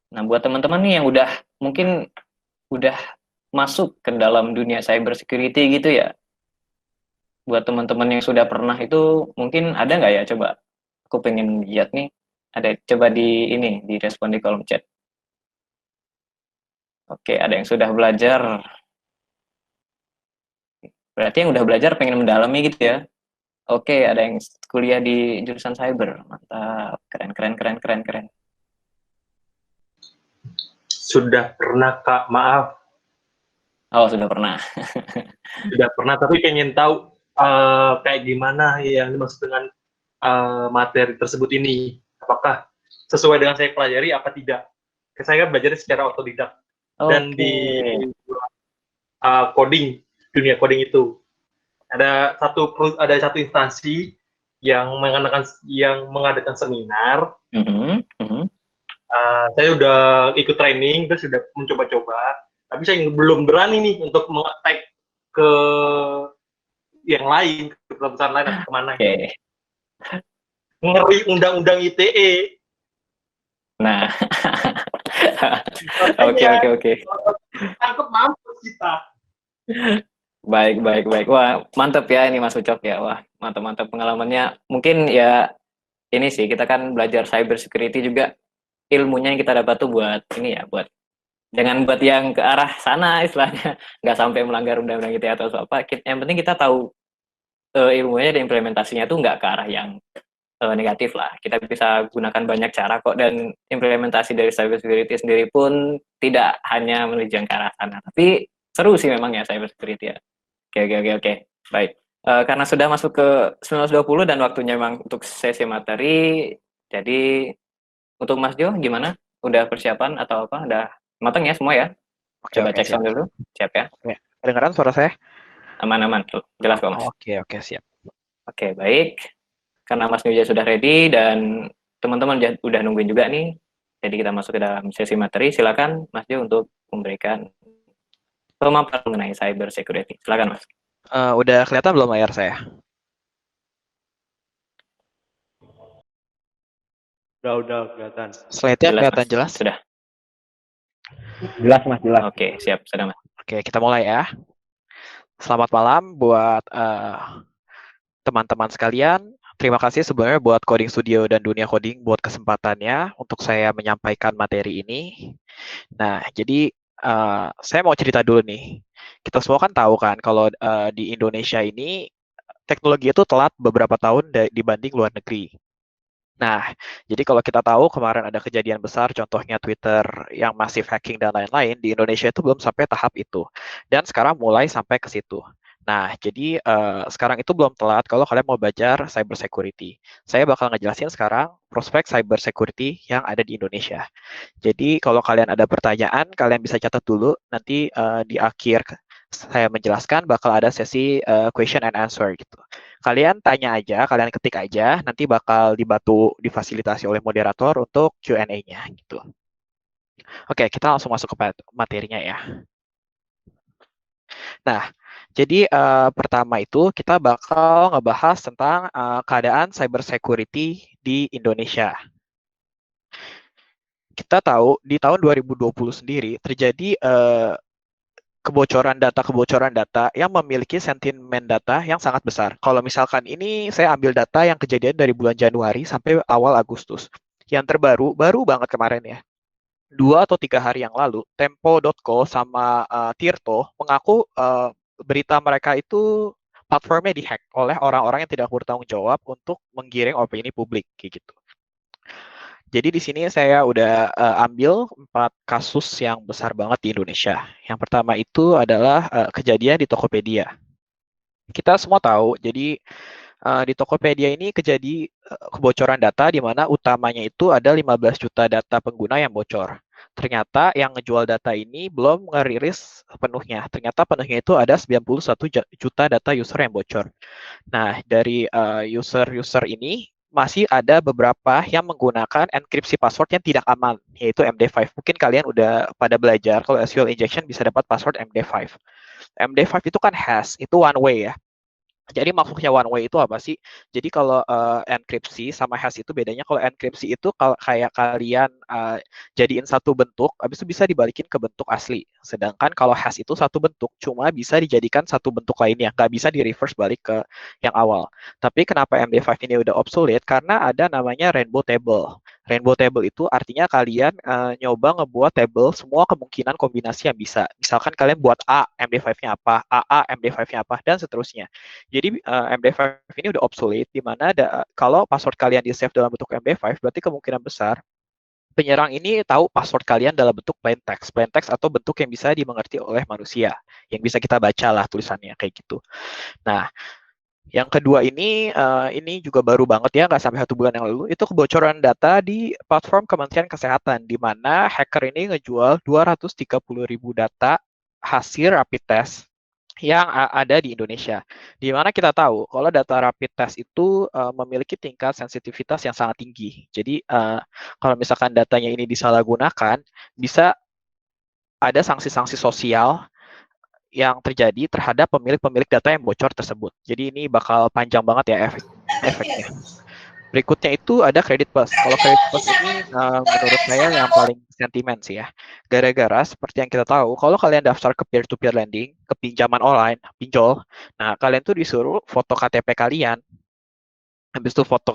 Nah, buat teman-teman nih yang mungkin udah masuk ke dalam dunia cyber security gitu ya, buat teman-teman yang sudah pernah itu mungkin ada nggak ya? Coba aku pengen lihat nih. Ada, coba di ini, di respon di kolom chat. Oke, ada yang sudah belajar. Berarti yang udah belajar pengen mendalami gitu ya. Oke, ada yang kuliah di jurusan cyber. Mantap. Keren, keren, keren, keren, keren. Sudah pernah, Kak. Maaf, Oh, sudah pernah. sudah pernah, tapi pengen tahu kayak gimana yang dimaksud dengan materi tersebut ini. Apakah sesuai dengan saya pelajari apa tidak? Saya kan belajar secara otodidak dan Oke. di coding, dunia coding itu ada satu instansi yang mengadakan seminar. Mhm, mhm. Saya udah ikut training, terus sudah mencoba-coba, tapi saya belum berani nih untuk meng-attack ke yang lain, ke perusahaan lain atau kemana gitu. Oke. Ngeri undang-undang ITE. Nah, oke, Makanya, oke, oke. tangkep mampus kita. Baik, baik, baik. Wah, mantep ya ini Mas Ucok ya. Wah, mantap-mantap pengalamannya. Mungkin ya ini sih kita kan belajar cyber security juga, ilmunya yang kita dapat tuh buat ini ya, buat jangan buat yang ke arah sana istilahnya, nggak sampai melanggar undang-undang ITE atau apa. Yang penting kita tahu ilmunya dan implementasinya tuh nggak ke arah yang negatif lah. Kita bisa gunakan banyak cara kok, dan implementasi dari cyber security sendiri pun tidak hanya menuju ke arah sana. Tapi seru sih memang ya cyber security ya. Oke, oke, oke, oke. Baik. Karena sudah masuk ke 19.20 dan waktunya memang untuk sesi materi, jadi untuk Mas Jo gimana? Udah persiapan atau apa? Udah matang ya semua ya? Oke, Coba oke, cek siap. sound dulu. Siap ya? Oke. Kedengaran suara saya? Aman-aman tuh. Jelas kok, Mas. Oke, oke, siap. Oke, baik. Karena Mas Nuja sudah ready dan teman-teman udah nungguin juga nih. Jadi kita masuk ke dalam sesi materi. Silakan Mas Jo untuk memberikan pemaparan mengenai cyber security. Silakan Mas. Udah kelihatan belum layar saya? Udah kelihatan. Slide-nya Jelas kelihatan Mas. jelas? Sudah. Jelas Mas, jelas. Oke, siap. Sudah Mas. Oke, kita mulai ya. Selamat malam buat teman-teman sekalian. Terima kasih sebenarnya buat Coding Studio dan Dunia Coding buat kesempatannya untuk saya menyampaikan materi ini. Nah, jadi saya mau cerita dulu nih. Kita semua kan tahu kan kalau di Indonesia ini teknologi itu telat beberapa tahun dibanding luar negeri. Nah, jadi kalau kita tahu kemarin ada kejadian besar, contohnya Twitter yang masif hacking dan lain-lain, di Indonesia itu belum sampai tahap itu. Dan sekarang mulai sampai ke situ. Nah, jadi sekarang itu belum telat kalau kalian mau belajar cyber security. Saya bakal ngejelasin sekarang prospek cyber security yang ada di Indonesia. Jadi kalau kalian ada pertanyaan, kalian bisa catat dulu. Nanti di akhir saya menjelaskan bakal ada sesi question and answer gitu. Kalian tanya aja, kalian ketik aja, nanti bakal difasilitasi oleh moderator untuk Q&A-nya gitu. Oke, kita langsung masuk ke materinya ya. Nah, jadi pertama itu kita bakal ngebahas tentang keadaan cyber security di Indonesia. Kita tahu di tahun 2020 sendiri terjadi kebocoran data yang memiliki sentimen data yang sangat besar. Kalau misalkan ini saya ambil data yang kejadian dari bulan Januari sampai awal Agustus. Yang terbaru, baru banget kemarin ya. 2 atau 3 hari yang lalu, Tempo.co sama Tirto mengaku berita mereka itu platformnya dihack oleh orang-orang yang tidak bertanggung jawab untuk menggiring opini publik kayak gitu. Jadi di sini saya udah ambil 4 kasus yang besar banget di Indonesia. Yang pertama itu adalah kejadian di Tokopedia. Kita semua tahu, jadi di Tokopedia ini kebocoran data di mana utamanya itu ada 15 juta data pengguna yang bocor. Ternyata yang ngejual data ini belum ngerilis penuhnya. Ternyata penuhnya itu ada 91 juta data user yang bocor. Nah, dari user-user ini masih ada beberapa yang menggunakan enkripsi password yang tidak aman, yaitu MD5. Mungkin kalian udah pada belajar kalau SQL injection bisa dapat password MD5. MD5 itu kan hash, itu one way ya. Jadi maksudnya one way itu apa sih? Jadi kalau enkripsi sama hash itu bedanya, kalau enkripsi itu kalau kayak kalian jadiin satu bentuk, habis itu bisa dibalikin ke bentuk asli. Sedangkan kalau hash itu satu bentuk, cuma bisa dijadikan satu bentuk lainnya, nggak bisa di reverse balik ke yang awal. Tapi kenapa MD5 ini udah obsolete? Karena ada namanya rainbow table. Rainbow table itu artinya kalian nyoba ngebuat table semua kemungkinan kombinasi yang bisa. Misalkan kalian buat A, MD5-nya apa, AA, MD5-nya apa, dan seterusnya. Jadi MD5 ini udah obsolete, di mana kalau password kalian di save dalam bentuk MD5, berarti kemungkinan besar penyerang ini tahu password kalian dalam bentuk plain text atau bentuk yang bisa dimengerti oleh manusia, yang bisa kita baca lah tulisannya kayak gitu. Nah, yang kedua ini juga baru banget ya, nggak sampai 1 bulan yang lalu, itu kebocoran data di platform Kementerian Kesehatan, di mana hacker ini ngejual 230.000 data hasil rapid test yang ada di Indonesia. Di mana kita tahu kalau data rapid test itu memiliki tingkat sensitivitas yang sangat tinggi. Jadi kalau misalkan datanya ini disalahgunakan, bisa ada sanksi-sanksi sosial yang terjadi terhadap pemilik-pemilik data yang bocor tersebut. Jadi ini bakal panjang banget ya efeknya. Berikutnya itu ada Credit Plus. Kalau Credit Plus ini menurut saya yang paling sentimen sih ya. Gara-gara seperti yang kita tahu, kalau kalian daftar ke peer-to-peer lending, ke pinjaman online, pinjol, nah kalian tuh disuruh foto KTP kalian, habis itu foto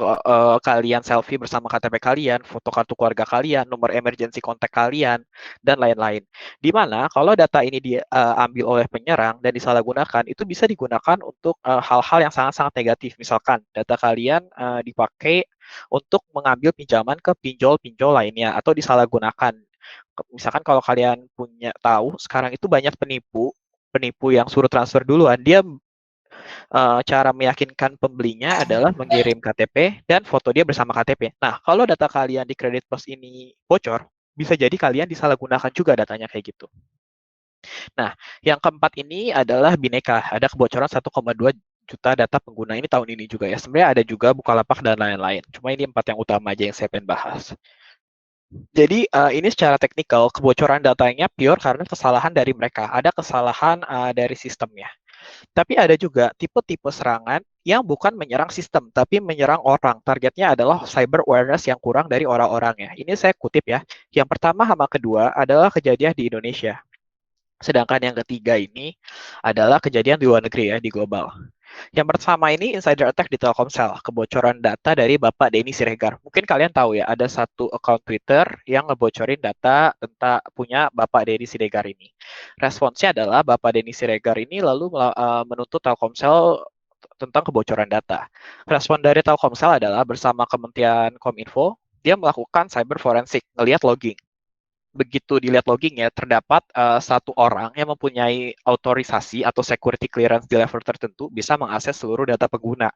kalian selfie bersama KTP kalian, foto kartu keluarga kalian, nomor emergency kontak kalian, dan lain-lain. Di mana kalau data ini diambil oleh penyerang dan disalahgunakan, itu bisa digunakan untuk hal-hal yang sangat-sangat negatif. Misalkan data kalian dipakai untuk mengambil pinjaman ke pinjol-pinjol lainnya atau disalahgunakan. Misalkan kalau kalian punya tahu, sekarang itu banyak penipu yang suruh transfer duluan, dia cara meyakinkan pembelinya adalah mengirim KTP dan foto dia bersama KTP. Nah, kalau data kalian di Credit Plus ini bocor, bisa jadi kalian disalahgunakan juga datanya kayak gitu. Nah, yang keempat ini adalah Bineka. Ada kebocoran 1,2 juta data pengguna ini tahun ini juga ya. Sebenarnya ada juga Bukalapak dan lain-lain. Cuma ini 4 yang utama aja yang saya pengen bahas. Jadi ini secara teknikal kebocoran datanya pure karena kesalahan dari mereka. Ada kesalahan dari sistemnya. Tapi ada juga tipe-tipe serangan yang bukan menyerang sistem, tapi menyerang orang. Targetnya adalah cyber awareness yang kurang dari orang-orangnya. Ini saya kutip ya. Yang pertama sama kedua adalah kejadian di Indonesia. Sedangkan yang ketiga ini adalah kejadian di luar negeri ya, di global. Yang pertama ini insider attack di Telkomsel, kebocoran data dari Bapak Denny Siregar. Mungkin kalian tahu ya, ada satu account Twitter yang ngebocorin data tentang punya Bapak Denny Siregar ini. Responsnya adalah Bapak Denny Siregar ini lalu menuntut Telkomsel tentang kebocoran data. Respon dari Telkomsel adalah bersama Kementerian Kominfo, dia melakukan cyber forensik, ngelihat logging. Begitu dilihat loggingnya, terdapat satu orang yang mempunyai otorisasi atau security clearance di level tertentu bisa mengakses seluruh data pengguna.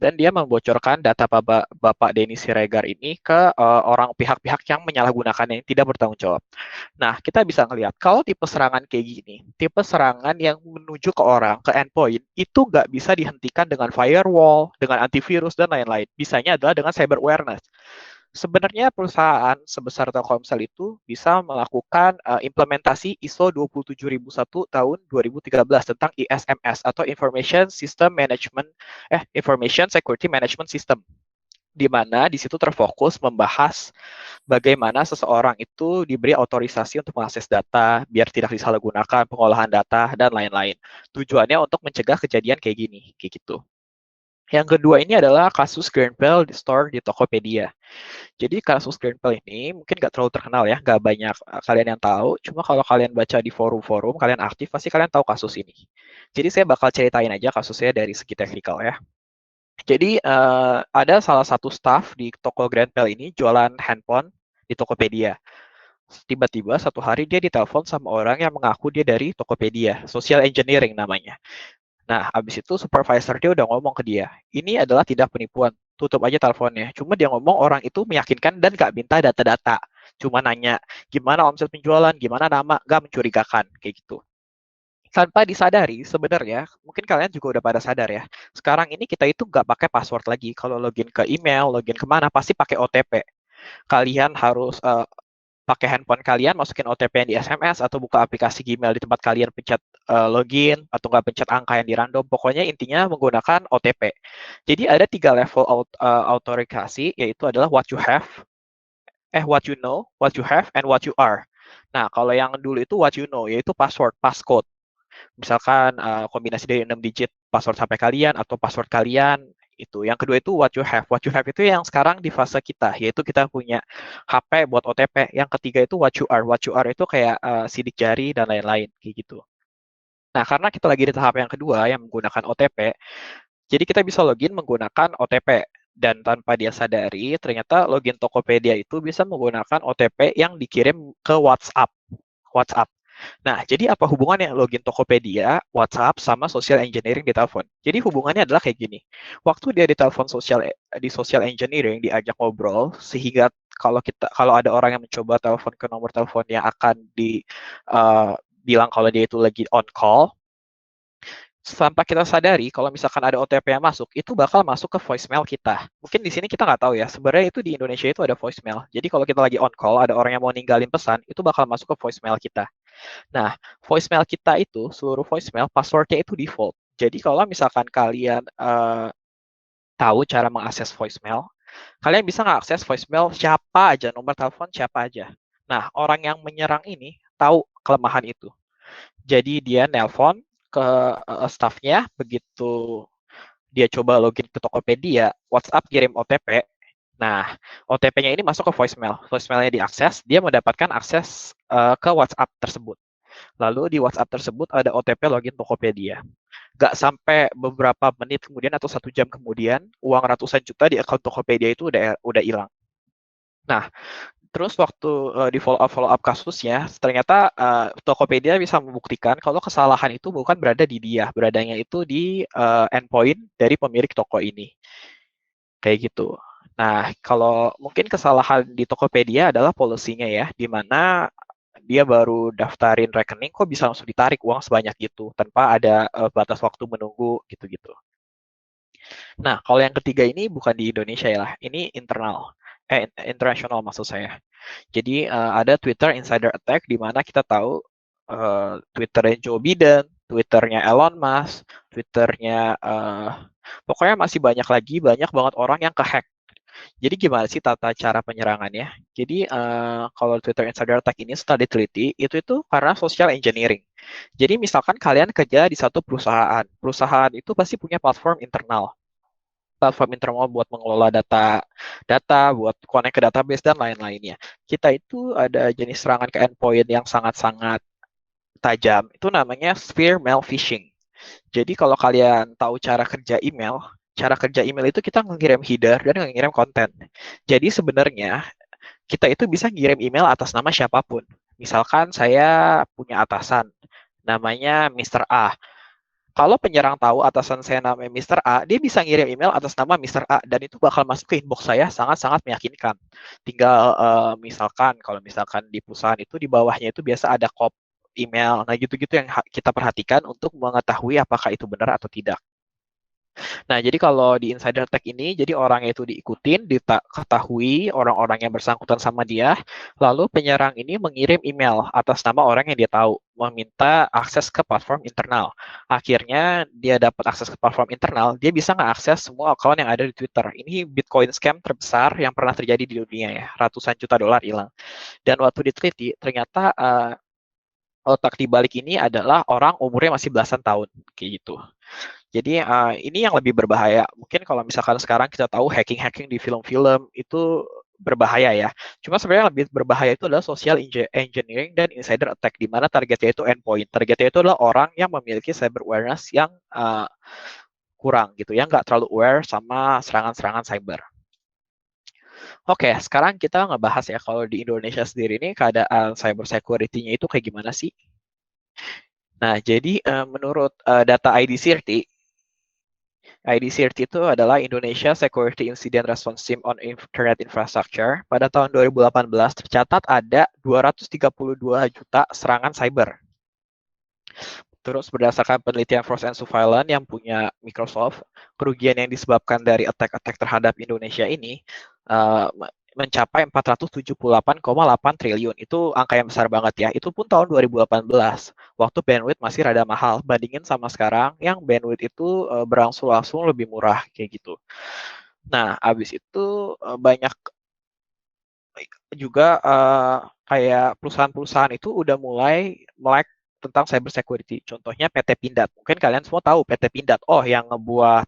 Dan dia membocorkan data Bapak Denny Siregar ini ke orang pihak-pihak yang menyalahgunakannya, yang tidak bertanggung jawab. Nah, kita bisa ngelihat, kalau tipe serangan kayak gini, tipe serangan yang menuju ke orang, ke endpoint, itu nggak bisa dihentikan dengan firewall, dengan antivirus, dan lain-lain. Bisanya adalah dengan cyber awareness. Sebenarnya perusahaan sebesar Telkomsel itu bisa melakukan implementasi ISO 27001 tahun 2013 tentang ISMS atau Information Security Management System, di mana di situ terfokus membahas bagaimana seseorang itu diberi otorisasi untuk mengakses data biar tidak disalahgunakan, pengolahan data, dan lain-lain. Tujuannya untuk mencegah kejadian kayak gini, kayak gitu. Yang kedua ini adalah kasus Grenfell di store di Tokopedia. Jadi kasus Grenfell ini mungkin nggak terlalu terkenal ya, nggak banyak kalian yang tahu. Cuma kalau kalian baca di forum-forum, kalian aktif, pasti kalian tahu kasus ini. Jadi saya bakal ceritain aja kasusnya dari segi teknikal ya. Jadi ada salah satu staff di toko Grenfell ini jualan handphone di Tokopedia. Tiba-tiba satu hari dia ditelepon sama orang yang mengaku dia dari Tokopedia, social engineering namanya. Nah, habis itu supervisor dia udah ngomong ke dia, ini adalah tidak penipuan, tutup aja teleponnya. Cuma dia ngomong orang itu meyakinkan dan gak minta data-data. Cuma nanya, gimana omset penjualan, gimana nama, gak mencurigakan, kayak gitu. Tanpa disadari, sebenarnya, mungkin kalian juga udah pada sadar ya, sekarang ini kita itu gak pakai password lagi. Kalau login ke email, login kemana, pasti pakai OTP. Kalian harus pakai handphone kalian, masukin OTP yang di SMS, atau buka aplikasi Gmail di tempat kalian pencet login, atau nggak pencet angka yang di random. Pokoknya intinya menggunakan OTP. Jadi ada 3 level autentikasi, yaitu adalah what you know, what you have, and what you are. Nah, kalau yang dulu itu what you know, yaitu passcode. Misalkan kombinasi dari 6 digit password HP kalian atau password kalian itu. Yang kedua itu what you have. What you have itu yang sekarang di fase kita, yaitu kita punya HP buat OTP. Yang ketiga itu what you are. What you are itu kayak sidik jari dan lain-lain kayak gitu. Nah, karena kita lagi di tahap yang kedua yang menggunakan OTP, jadi kita bisa login menggunakan OTP. Dan tanpa dia sadari, ternyata login Tokopedia itu bisa menggunakan OTP yang dikirim ke WhatsApp. Nah, jadi apa hubungannya login Tokopedia, WhatsApp, sama social engineering di telepon? Jadi hubungannya adalah kayak gini. Waktu dia di telepon di social engineering, diajak ngobrol, sehingga kalau ada orang yang mencoba telepon ke nomor telepon yang akan bilang kalau dia itu lagi on call, tanpa kita sadari, kalau misalkan ada OTP yang masuk, itu bakal masuk ke voicemail kita. Mungkin di sini kita nggak tahu ya, sebenarnya itu di Indonesia itu ada voicemail. Jadi kalau kita lagi on call, ada orang yang mau ninggalin pesan, itu bakal masuk ke voicemail kita. Nah, voicemail kita itu, seluruh voicemail, passwordnya itu default. Jadi kalau misalkan kalian tahu cara mengakses voicemail, kalian bisa mengakses voicemail siapa aja, nomor telepon siapa aja. Nah, orang yang menyerang ini tahu kelemahan itu. Jadi dia nelpon ke staffnya, begitu dia coba login ke Tokopedia, WhatsApp kirim OTP. Nah, OTP-nya ini masuk ke voicemail. Voicemailnya diakses, dia mendapatkan akses ke WhatsApp tersebut. Lalu di WhatsApp tersebut ada OTP login Tokopedia. Nggak sampai beberapa menit kemudian atau 1 jam kemudian, uang ratusan juta di akun Tokopedia itu udah hilang. Nah, terus waktu di follow up kasusnya, ternyata Tokopedia bisa membuktikan kalau kesalahan itu bukan berada di dia, beradanya itu di endpoint dari pemilik toko ini. Kayak gitu. Nah, kalau mungkin kesalahan di Tokopedia adalah polisinya ya, di mana dia baru daftarin rekening kok bisa langsung ditarik uang sebanyak itu tanpa ada batas waktu menunggu gitu-gitu. Nah, kalau yang ketiga ini bukan di Indonesia ya lah, ini internasional maksud saya. Jadi ada Twitter insider attack di mana kita tahu Twitternya Joe Biden, Twitternya Elon Musk, Twitternya pokoknya masih banyak banget orang yang kehack. Jadi gimana sih tata cara penyerangannya? Jadi kalau Twitter insider attack ini setelah diteliti, itu karena social engineering. Jadi misalkan kalian kerja di satu perusahaan itu pasti punya platform internal buat mengelola data, buat connect ke database dan lain-lainnya. Kita itu ada jenis serangan ke endpoint yang sangat-sangat tajam. Itu namanya spear mail phishing. Jadi kalau kalian tahu cara kerja email itu kita mengirim header dan mengirim konten. Jadi sebenarnya kita itu bisa ngirim email atas nama siapapun. Misalkan saya punya atasan, namanya Mr. A. Kalau penyerang tahu atasan saya namanya Mr. A, dia bisa ngirim email atas nama Mr. A, dan itu bakal masuk ke inbox saya sangat-sangat meyakinkan. Tinggal kalau misalkan di perusahaan itu di bawahnya itu biasa ada kop email, nah gitu-gitu yang kita perhatikan untuk mengetahui apakah itu benar atau tidak. Nah, jadi kalau di insider attack ini, jadi orangnya itu diikutin, diketahui orang-orang yang bersangkutan sama dia, lalu penyerang ini mengirim email atas nama orang yang dia tahu, meminta akses ke platform internal. Akhirnya dia dapat akses ke platform internal, dia bisa ngeakses semua akun yang ada di Twitter. Ini Bitcoin scam terbesar yang pernah terjadi di dunia ya, ratusan juta dolar hilang. Dan waktu diteliti, ternyata otak di balik ini adalah orang umurnya masih belasan tahun, kayak gitu. Jadi ini yang lebih berbahaya. Mungkin kalau misalkan sekarang kita tahu hacking di film-film itu berbahaya ya. Cuma sebenarnya lebih berbahaya itu adalah social engineering dan insider attack, di mana targetnya itu endpoint. Targetnya itu adalah orang yang memiliki cyber awareness yang kurang gitu, yang nggak terlalu aware sama serangan-serangan cyber. Oke, sekarang kita ngebahas ya kalau di Indonesia sendiri ini keadaan cyber security-nya itu kayak gimana sih? Nah, jadi menurut data IDCRT itu adalah Indonesia Security Incident Response Team on Internet Infrastructure. Pada tahun 2018 tercatat ada 232 juta serangan cyber. Terus berdasarkan penelitian Frost and Surveillance yang punya Microsoft, kerugian yang disebabkan dari attack terhadap Indonesia ini mencapai 478,8 triliun. Itu angka yang besar banget ya. Itu pun tahun 2018, waktu bandwidth masih rada mahal. Bandingin sama sekarang, yang bandwidth itu berangsur-angsur lebih murah, kayak gitu. Nah, habis itu banyak juga kayak perusahaan-perusahaan itu udah mulai melek tentang cyber security. Contohnya PT Pindad. Mungkin kalian semua tahu PT Pindad. Oh, yang ngebuat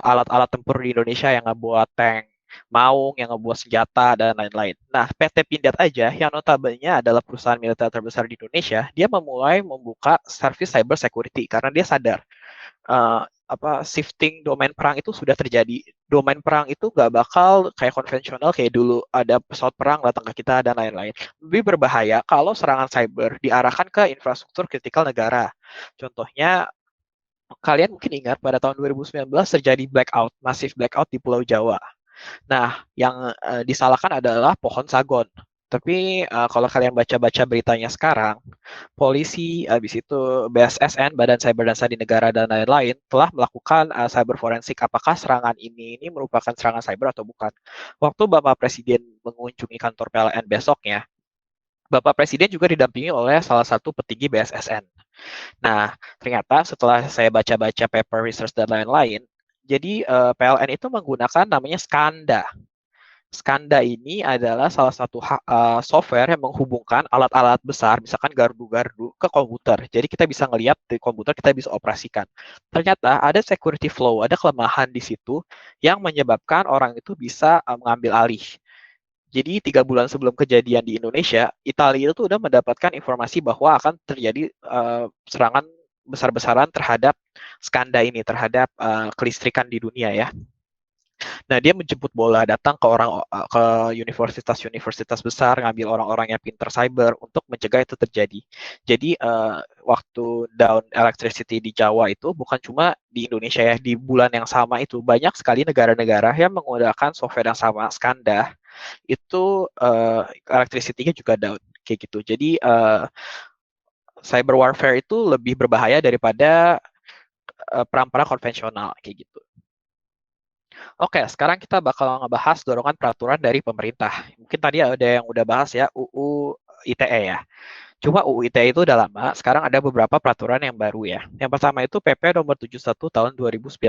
alat-alat tempur di Indonesia, yang ngebuat tank Maung, yang ngebuat senjata, dan lain-lain. Nah, PT Pindad aja, yang notabene adalah perusahaan militer terbesar di Indonesia, dia memulai membuka service cyber security karena dia sadar shifting domain perang itu sudah terjadi. Domain perang itu nggak bakal kayak konvensional kayak dulu ada pesawat perang datang ke kita dan lain-lain. Lebih berbahaya kalau serangan cyber diarahkan ke infrastruktur kritikal negara. Contohnya, kalian mungkin ingat pada tahun 2019 terjadi blackout, masif blackout di Pulau Jawa. Nah, yang disalahkan adalah pohon sagon. Tapi kalau kalian baca-baca beritanya sekarang, polisi, habis itu BSSN, Badan Cyber dan Sandi Negara, dan lain-lain, telah melakukan cyber forensik. Apakah serangan ini merupakan serangan cyber atau bukan? Waktu Bapak Presiden mengunjungi kantor PLN besoknya, Bapak Presiden juga didampingi oleh salah satu petinggi BSSN. Nah, ternyata setelah saya baca-baca paper research dan lain-lain, jadi PLN itu menggunakan namanya Skanda. Skanda ini adalah salah satu software yang menghubungkan alat-alat besar, misalkan gardu-gardu, ke komputer. Jadi kita bisa ngelihat di komputer, kita bisa operasikan. Ternyata ada security flow, ada kelemahan di situ yang menyebabkan orang itu bisa mengambil alih. Jadi 3 bulan sebelum kejadian di Indonesia, Italia itu udah mendapatkan informasi bahwa akan terjadi serangan besar-besaran terhadap Skanda ini, terhadap kelistrikan di dunia ya. Nah, dia menjemput bola, datang ke universitas-universitas besar, ngambil orang-orang yang pinter cyber untuk mencegah itu terjadi. Jadi waktu down electricity di Jawa itu bukan cuma di Indonesia ya, di bulan yang sama itu banyak sekali negara-negara yang menggunakan software yang sama, Skanda. Itu electricity-nya juga down kayak gitu. Jadi cyber warfare itu lebih berbahaya daripada perang-perang konvensional kayak gitu. Oke, sekarang kita bakal ngebahas dorongan peraturan dari pemerintah. Mungkin tadi ada yang udah bahas ya, UU ITE ya. Cuma UU ITE itu udah lama, sekarang ada beberapa peraturan yang baru ya. Yang pertama itu PP nomor 71 tahun 2019.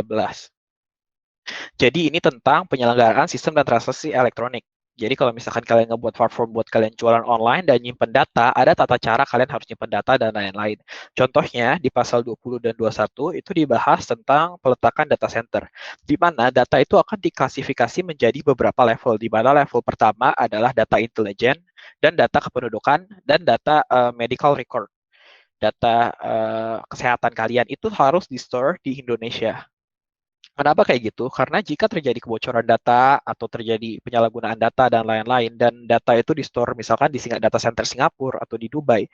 Jadi ini tentang penyelenggaraan sistem dan transaksi elektronik. Jadi kalau misalkan kalian ngebuat platform buat kalian jualan online dan nyimpen data, ada tata cara kalian harus nyimpen data dan lain-lain. Contohnya di pasal 20 dan 21 itu dibahas tentang peletakan data center, di mana data itu akan diklasifikasi menjadi beberapa level, di mana level pertama adalah data intelijen, dan data kependudukan, dan data medical record. Data kesehatan kalian itu harus di-store di Indonesia. Kenapa kayak gitu? Karena jika terjadi kebocoran data atau terjadi penyalahgunaan data dan lain-lain, dan data itu di-store misalkan di data center Singapura atau di Dubai,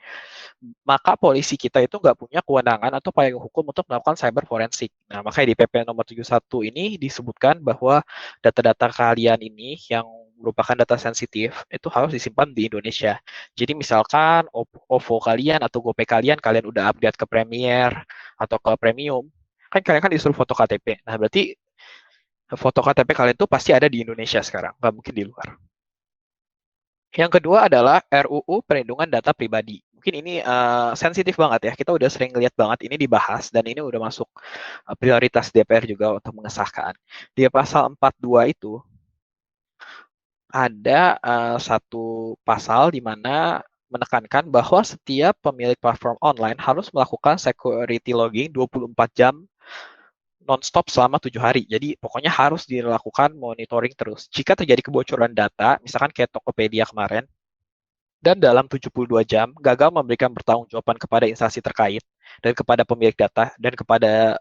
maka polisi kita itu nggak punya kewenangan atau payung hukum untuk melakukan cyber forensik. Nah, makanya di PP nomor 71 ini disebutkan bahwa data-data kalian ini yang merupakan data sensitif itu harus disimpan di Indonesia. Jadi misalkan OVO kalian atau GoPay kalian udah upgrade ke Premier atau ke Premium, kan kalian kan disuruh foto KTP. Nah, berarti foto KTP kalian tuh pasti ada di Indonesia sekarang, nggak mungkin di luar. Yang kedua adalah RUU Perlindungan Data Pribadi. Mungkin ini sensitif banget ya, kita udah sering lihat banget ini dibahas, dan ini udah masuk prioritas DPR juga untuk mengesahkan. Di pasal 42 itu, ada satu pasal di mana menekankan bahwa setiap pemilik platform online harus melakukan security logging 24 jam non-stop selama 7 hari. Jadi pokoknya harus dilakukan monitoring terus. Jika terjadi kebocoran data, misalkan kayak Tokopedia kemarin, dan dalam 72 jam gagal memberikan pertanggungjawaban kepada instansi terkait dan kepada pemilik data dan kepada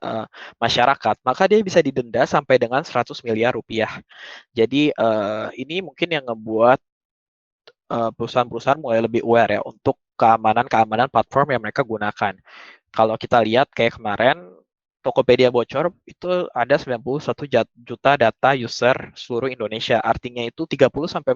masyarakat, maka dia bisa didenda sampai dengan 100 miliar rupiah. Jadi ini mungkin yang ngebuat perusahaan-perusahaan mulai lebih aware ya untuk keamanan platform yang mereka gunakan. Kalau kita lihat kayak kemarin Tokopedia bocor, itu ada 91 juta data user seluruh Indonesia. Artinya itu 30-40%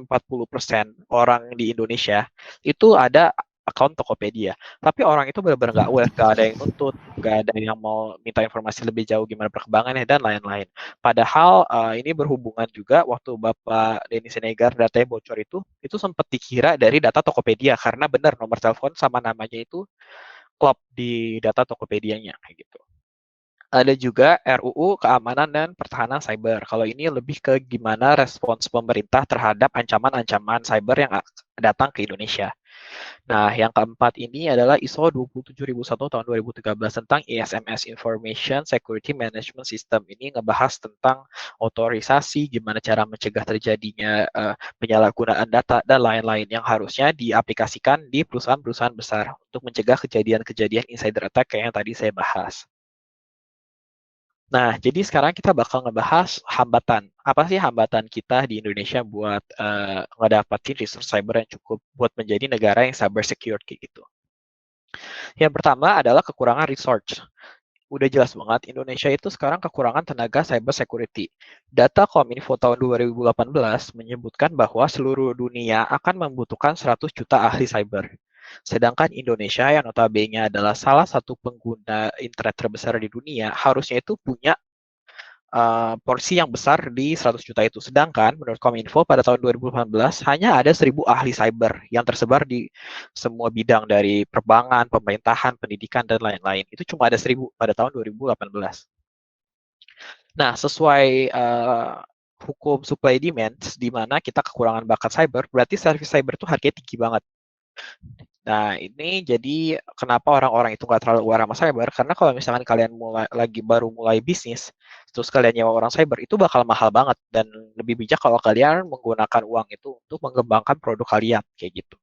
orang di Indonesia itu ada account Tokopedia. Tapi orang itu benar-benar nggak aware, nggak ada yang nuntut, nggak ada yang mau minta informasi lebih jauh gimana perkembangannya dan lain-lain. Padahal ini berhubungan juga waktu Bapak Denny Siregar datanya bocor itu sempat dikira dari data Tokopedia karena benar nomor telepon sama namanya itu klop di data Tokopedia-nya kayak gitu. Ada juga RUU Keamanan dan Pertahanan Cyber. Kalau ini lebih ke gimana respons pemerintah terhadap ancaman-ancaman cyber yang datang ke Indonesia. Nah, yang keempat ini adalah ISO 27001 tahun 2013 tentang ISMS Information Security Management System. Ini ngebahas tentang otorisasi, gimana cara mencegah terjadinya penyalahgunaan data dan lain-lain yang harusnya diaplikasikan di perusahaan-perusahaan besar untuk mencegah kejadian-kejadian insider attack kayak yang tadi saya bahas. Nah, jadi sekarang kita bakal ngebahas hambatan. Apa sih hambatan kita di Indonesia buat ngedapatin resource cyber yang cukup buat menjadi negara yang cyber secure kayak gitu. Yang pertama adalah kekurangan resource. Udah jelas banget, Indonesia itu sekarang kekurangan tenaga cyber security. Data Kominfo tahun 2018 menyebutkan bahwa seluruh dunia akan membutuhkan 100 juta ahli cyber. Sedangkan Indonesia yang notabene adalah salah satu pengguna internet terbesar di dunia, harusnya itu punya porsi yang besar di 100 juta itu. Sedangkan menurut Kominfo pada tahun 2018 hanya ada 1.000 ahli cyber yang tersebar di semua bidang dari perbankan, pemerintahan, pendidikan, dan lain-lain. Itu cuma ada 1.000 pada tahun 2018. Nah, sesuai hukum supply demand, di mana kita kekurangan bakat cyber, berarti service cyber itu harganya tinggi banget. Nah, ini jadi kenapa orang-orang itu nggak terlalu aware sama cyber, karena kalau misalkan kalian baru mulai bisnis, terus kalian nyewa orang cyber, itu bakal mahal banget, dan lebih bijak kalau kalian menggunakan uang itu untuk mengembangkan produk kalian, kayak gitu.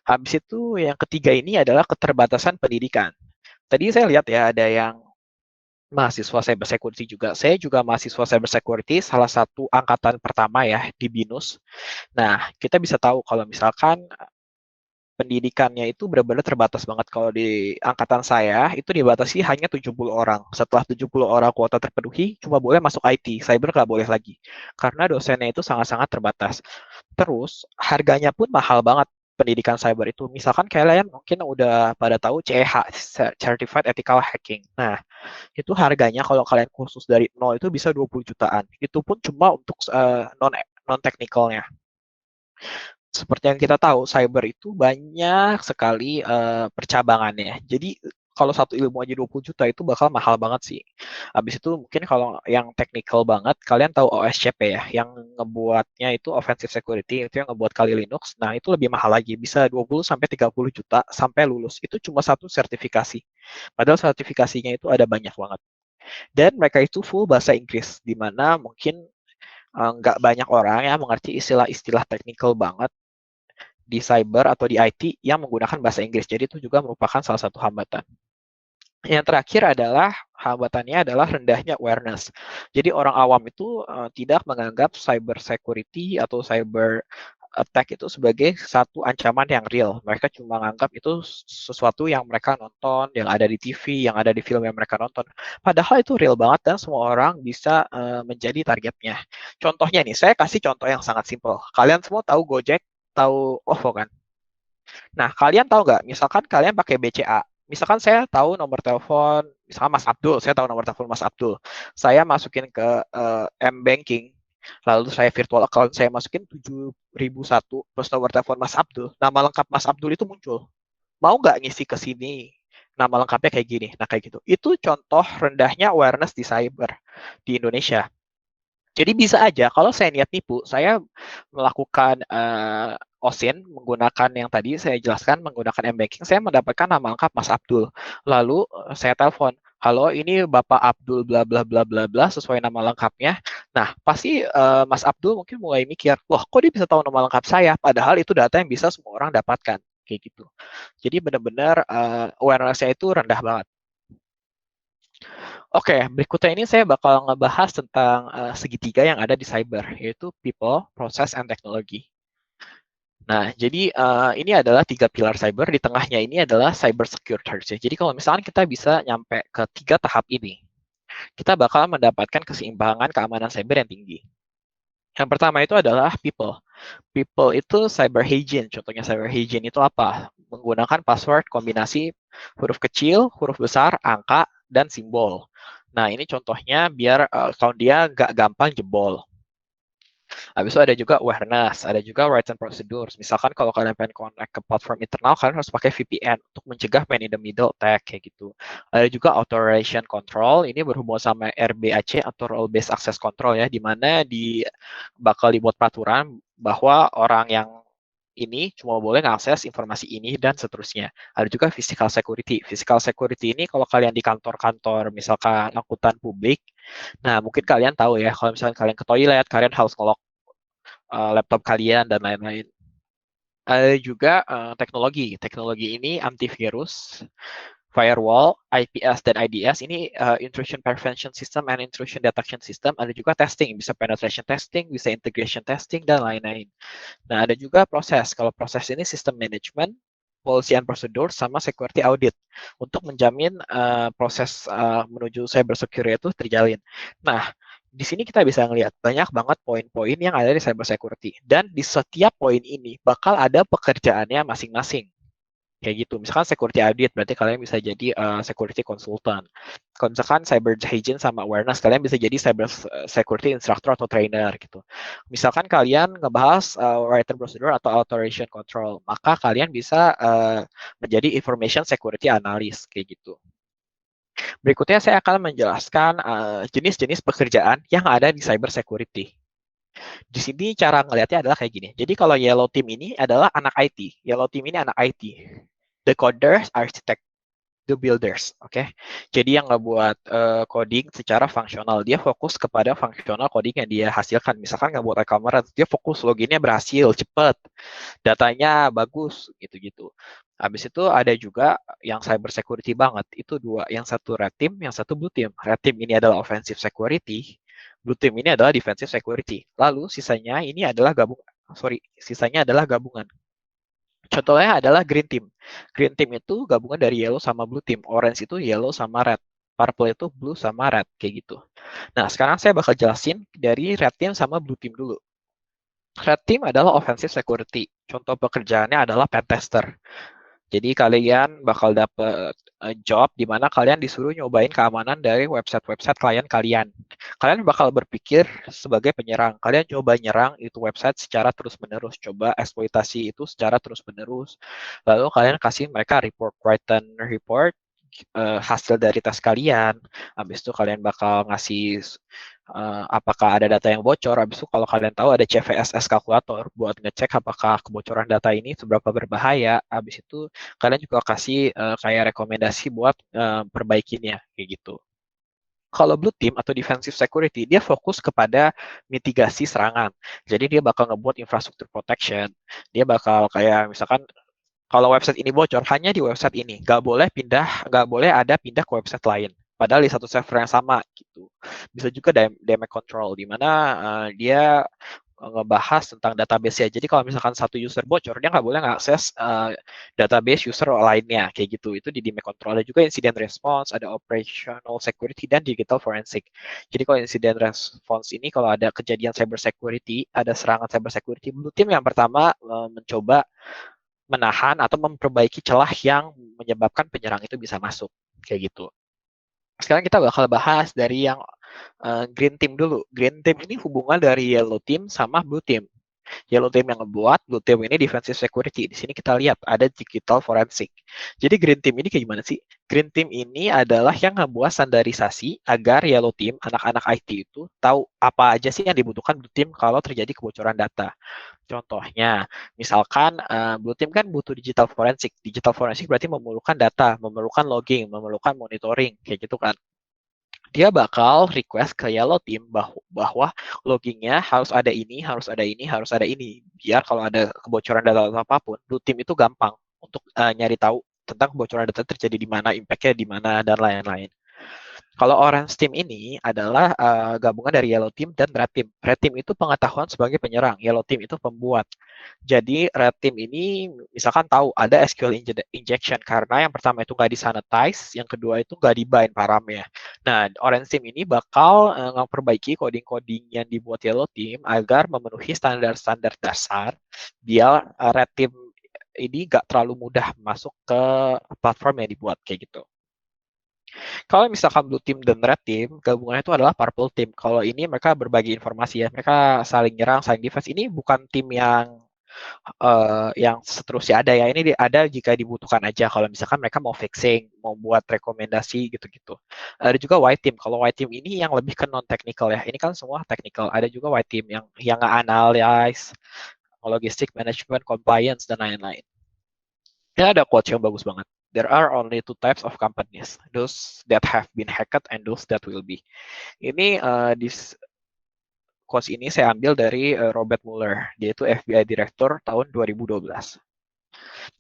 Habis itu, yang ketiga ini adalah keterbatasan pendidikan. Tadi saya lihat ya, ada yang mahasiswa cyber security juga. Saya juga mahasiswa cyber security, salah satu angkatan pertama ya, di BINUS. Nah, kita bisa tahu kalau misalkan pendidikannya itu benar-benar terbatas banget. Kalau di angkatan saya, itu dibatasi hanya 70 orang. Setelah 70 orang kuota terpenuhi, cuma boleh masuk IT. Cyber nggak boleh lagi. Karena dosennya itu sangat-sangat terbatas. Terus, harganya pun mahal banget pendidikan cyber itu. Misalkan kalian mungkin udah pada tahu CEH, Certified Ethical Hacking. Nah, itu harganya kalau kalian kursus dari nol itu bisa 20 jutaan. Itu pun cuma untuk non-technicalnya. Seperti yang kita tahu, cyber itu banyak sekali percabangannya. Jadi kalau satu ilmu aja 20 juta itu bakal mahal banget sih. Habis itu mungkin kalau yang technical banget, kalian tahu OSCP ya, yang ngebuatnya itu Offensive Security, itu yang ngebuat Kali Linux. Nah, itu lebih mahal lagi, bisa 20 sampai 30 juta sampai lulus. Itu cuma satu sertifikasi. Padahal sertifikasinya itu ada banyak banget. Dan mereka itu full bahasa Inggris, di mana mungkin nggak banyak orang yang mengerti istilah-istilah technical banget di cyber atau di IT yang menggunakan bahasa Inggris. Jadi itu juga merupakan salah satu hambatan. Yang terakhir adalah hambatannya adalah rendahnya awareness. Jadi orang awam itu tidak menganggap cyber security atau cyber attack itu sebagai satu ancaman yang real. Mereka cuma menganggap itu sesuatu yang mereka nonton, yang ada di TV, yang ada di film yang mereka nonton. Padahal itu real banget dan semua orang bisa menjadi targetnya. Contohnya nih, saya kasih contoh yang sangat simpel. Kalian semua tahu Gojek, tahu OVO kan? Nah, kalian tahu nggak, misalkan kalian pakai BCA, misalkan saya tahu nomor telepon, misalkan Mas Abdul, saya tahu nomor telepon Mas Abdul, saya masukin ke M-Banking, lalu saya virtual account, saya masukin 7001, plus nomor telepon Mas Abdul, nama lengkap Mas Abdul itu muncul. Mau nggak ngisi ke sini? Nama lengkapnya kayak gini, nah kayak gitu. Itu contoh rendahnya awareness di cyber di Indonesia. Jadi bisa aja kalau saya niat nipu, saya melakukan OSIN menggunakan yang tadi saya jelaskan menggunakan M-Banking, saya mendapatkan nama lengkap Mas Abdul. Lalu saya telepon, halo ini Bapak Abdul bla bla bla bla bla sesuai nama lengkapnya. Nah, pasti Mas Abdul mungkin mulai mikir, wah kok dia bisa tahu nama lengkap saya? Padahal itu data yang bisa semua orang dapatkan kayak gitu. Jadi benar-benar awareness-nya itu rendah banget. Oke, berikutnya ini saya bakal ngebahas tentang segitiga yang ada di cyber, yaitu people, process, and technology. Nah, jadi ini adalah 3 pilar cyber, di tengahnya ini adalah cyber secure threats. Jadi kalau misalkan kita bisa nyampe ke 3 tahap ini, kita bakal mendapatkan keseimbangan keamanan cyber yang tinggi. Yang pertama itu adalah people. People itu cyber hygiene. Contohnya cyber hygiene itu apa? menggunakan password kombinasi huruf kecil, huruf besar, angka, dan simbol. Nah, ini contohnya biar account dia nggak gampang jebol. Habis itu ada juga awareness, ada juga rights and procedures. Misalkan kalau kalian pengen connect ke platform internal, kalian harus pakai VPN untuk mencegah man in the middle attack kayak gitu. Ada juga authorization control, ini berhubungan sama RBAC atau role based access control ya, di mana bakal dibuat peraturan bahwa orang yang ini cuma boleh mengakses informasi ini dan seterusnya. Ada juga physical security. Physical security ini kalau kalian di kantor-kantor, misalkan angkutan publik, nah mungkin kalian tahu ya, kalau misalkan kalian ke toilet, kalian harus nge-lock laptop kalian dan lain-lain. Ada juga teknologi. Teknologi ini antivirus, firewall, IPS dan IDS. Ini intrusion prevention system and intrusion detection system. Ada juga testing, bisa penetration testing, bisa integration testing dan lain-lain. Nah, ada juga proses. Kalau proses ini sistem management, policy and procedure, sama security audit untuk menjamin proses menuju cyber security itu terjalin. Nah, di sini kita bisa ngelihat banyak banget poin-poin yang ada di cyber security. Dan di setiap poin ini bakal ada pekerjaannya masing-masing. Kayak gitu. Misalkan security audit, berarti kalian bisa jadi security consultant. Kalau misalkan cyber hygiene sama awareness, kalian bisa jadi cyber security instructor atau trainer gitu. Misalkan kalian ngebahas right and procedure atau authorization control, maka kalian bisa menjadi information security analyst kayak gitu. Berikutnya saya akan menjelaskan jenis-jenis pekerjaan yang ada di cyber security. Di sini cara ngelihatnya adalah kayak gini. Jadi kalau yellow team ini adalah anak IT. Yellow team ini anak IT. The coders, architect, the builders, oke. Jadi yang ngebuat coding secara fungsional, dia fokus kepada fungsional coding yang dia hasilkan. Misalkan ngebuat e-commerce, dia fokus loginnya berhasil, cepat, datanya bagus, gitu-gitu. Habis itu ada juga yang cyber security banget, itu dua. Yang satu red team, yang satu blue team. Red team ini adalah offensive security, blue team ini adalah defensive security. Lalu sisanya ini adalah gabungan. Contohnya adalah green team. Green team itu gabungan dari yellow sama blue team. Orange itu yellow sama red. Purple itu blue sama red, kayak gitu. Nah, sekarang saya bakal jelasin dari red team sama blue team dulu. Red team adalah offensive security. Contoh pekerjaannya adalah pen tester. Jadi kalian bakal dapet job di mana kalian disuruh nyobain keamanan dari website-website klien kalian. Kalian bakal berpikir sebagai penyerang. Kalian coba nyerang itu website secara terus-menerus. Coba eksploitasi itu secara terus-menerus. Lalu kalian kasih mereka written report hasil dari tes kalian. Habis itu kalian bakal ngasih apakah ada data yang bocor. Habis itu kalau kalian tahu ada CVSS kalkulator buat ngecek apakah kebocoran data ini seberapa berbahaya. Habis itu kalian juga kasih kayak rekomendasi buat perbaikinya kayak gitu. Kalau blue team atau defensive security, dia fokus kepada mitigasi serangan. Jadi dia bakal ngebuat infrastruktur protection. Dia bakal kayak misalkan kalau website ini bocor hanya di website ini, nggak boleh ada pindah ke website lain. Padahal di satu server yang sama gitu. Bisa juga damage control di mana dia ngebahas tentang database ya. Jadi kalau misalkan satu user bocor, dia nggak boleh ngakses database user lainnya kayak gitu. Itu di damage control. Ada juga incident response, ada operational security dan digital forensic. Jadi kalau incident response ini kalau ada kejadian cyber security, ada serangan cyber security, blue team yang pertama mencoba menahan atau memperbaiki celah yang menyebabkan penyerang itu bisa masuk kayak gitu. Sekarang kita bakal bahas dari yang green team dulu. Green team ini hubungan dari yellow team sama blue team. Yellow team yang ngebuat, blue team ini defensive security. Di sini kita lihat ada digital forensic. Jadi green team ini kayak gimana sih? Green team ini adalah yang ngebuat standarisasi agar yellow team, anak-anak IT itu tahu apa aja sih yang dibutuhkan blue team kalau terjadi kebocoran data. Contohnya, misalkan blue team kan butuh digital forensik. Digital forensik berarti memerlukan data, memerlukan logging, memerlukan monitoring, kayak gitu kan. Dia bakal request ke yellow team bahwa loggingnya harus ada ini, harus ada ini, harus ada ini. Biar kalau ada kebocoran data apapun, blue team itu gampang untuk nyari tahu tentang kebocoran data terjadi di mana, impact-nya di mana, dan lain-lain. Kalau orange team ini adalah gabungan dari yellow team dan red team. Red team itu pengetahuan sebagai penyerang, yellow team itu pembuat. Jadi red team ini misalkan tahu ada SQL injection karena yang pertama itu nggak disanitize, yang kedua itu nggak dibind paramnya. Nah, orange team ini bakal memperbaiki coding-coding yang dibuat yellow team agar memenuhi standar-standar dasar. Biar red team ini nggak terlalu mudah masuk ke platform yang dibuat kayak gitu. Kalau misalkan Blue Team dan Red Team, gabungannya itu adalah Purple Team. Kalau ini mereka berbagi informasi ya, mereka saling nyerang, saling defense. Ini bukan tim yang seterusnya ada ya. Ini ada jika dibutuhkan aja. Kalau misalkan mereka mau fixing, mau buat rekomendasi gitu-gitu. Ada juga White Team. Kalau White Team ini yang lebih ke non technical ya. Ini kan semua technical. Ada juga White Team yang nge-analyze logistik, management, compliance dan lain-lain. Ini ada quotes yang bagus banget. There are only two types of companies, those that have been hacked and those that will be. Ini di quotes ini saya ambil dari Robert Mueller, dia itu FBI Director tahun 2012.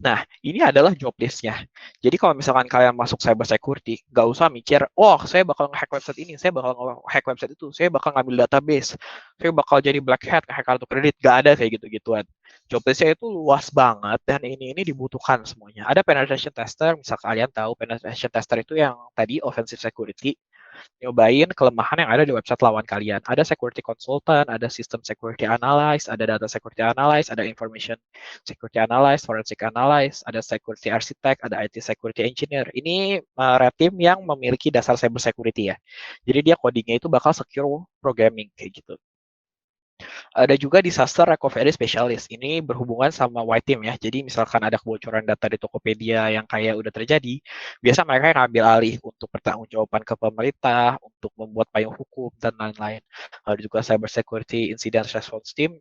Nah, ini adalah job list-nya. Jadi kalau misalkan kalian masuk cyber security, nggak usah mikir, oh saya bakal nge-hack website ini, saya bakal nge-hack website itu, saya bakal ngambil database, saya bakal jadi black hat, nge-hack kartu kredit, nggak ada kayak gitu-gituan. Job list-nya itu luas banget, dan ini dibutuhkan semuanya. Ada penetration tester, misal kalian tahu penetration tester itu yang tadi offensive security, nyobain kelemahan yang ada di website lawan kalian. Ada security consultant, ada system security analyst, ada data security analyst, ada information security analyst, forensic analyst, ada security architect, ada IT security engineer. Ini red team yang memiliki dasar cyber security ya. Jadi dia codingnya itu bakal secure programming kayak gitu. Ada juga disaster recovery specialist. Ini berhubungan sama white team ya. Jadi misalkan ada kebocoran data di Tokopedia yang kayak udah terjadi, biasa mereka yang ngambil alih untuk pertanggungjawaban ke pemerintah, untuk membuat payung hukum dan lain-lain. Ada juga cyber security incident response team.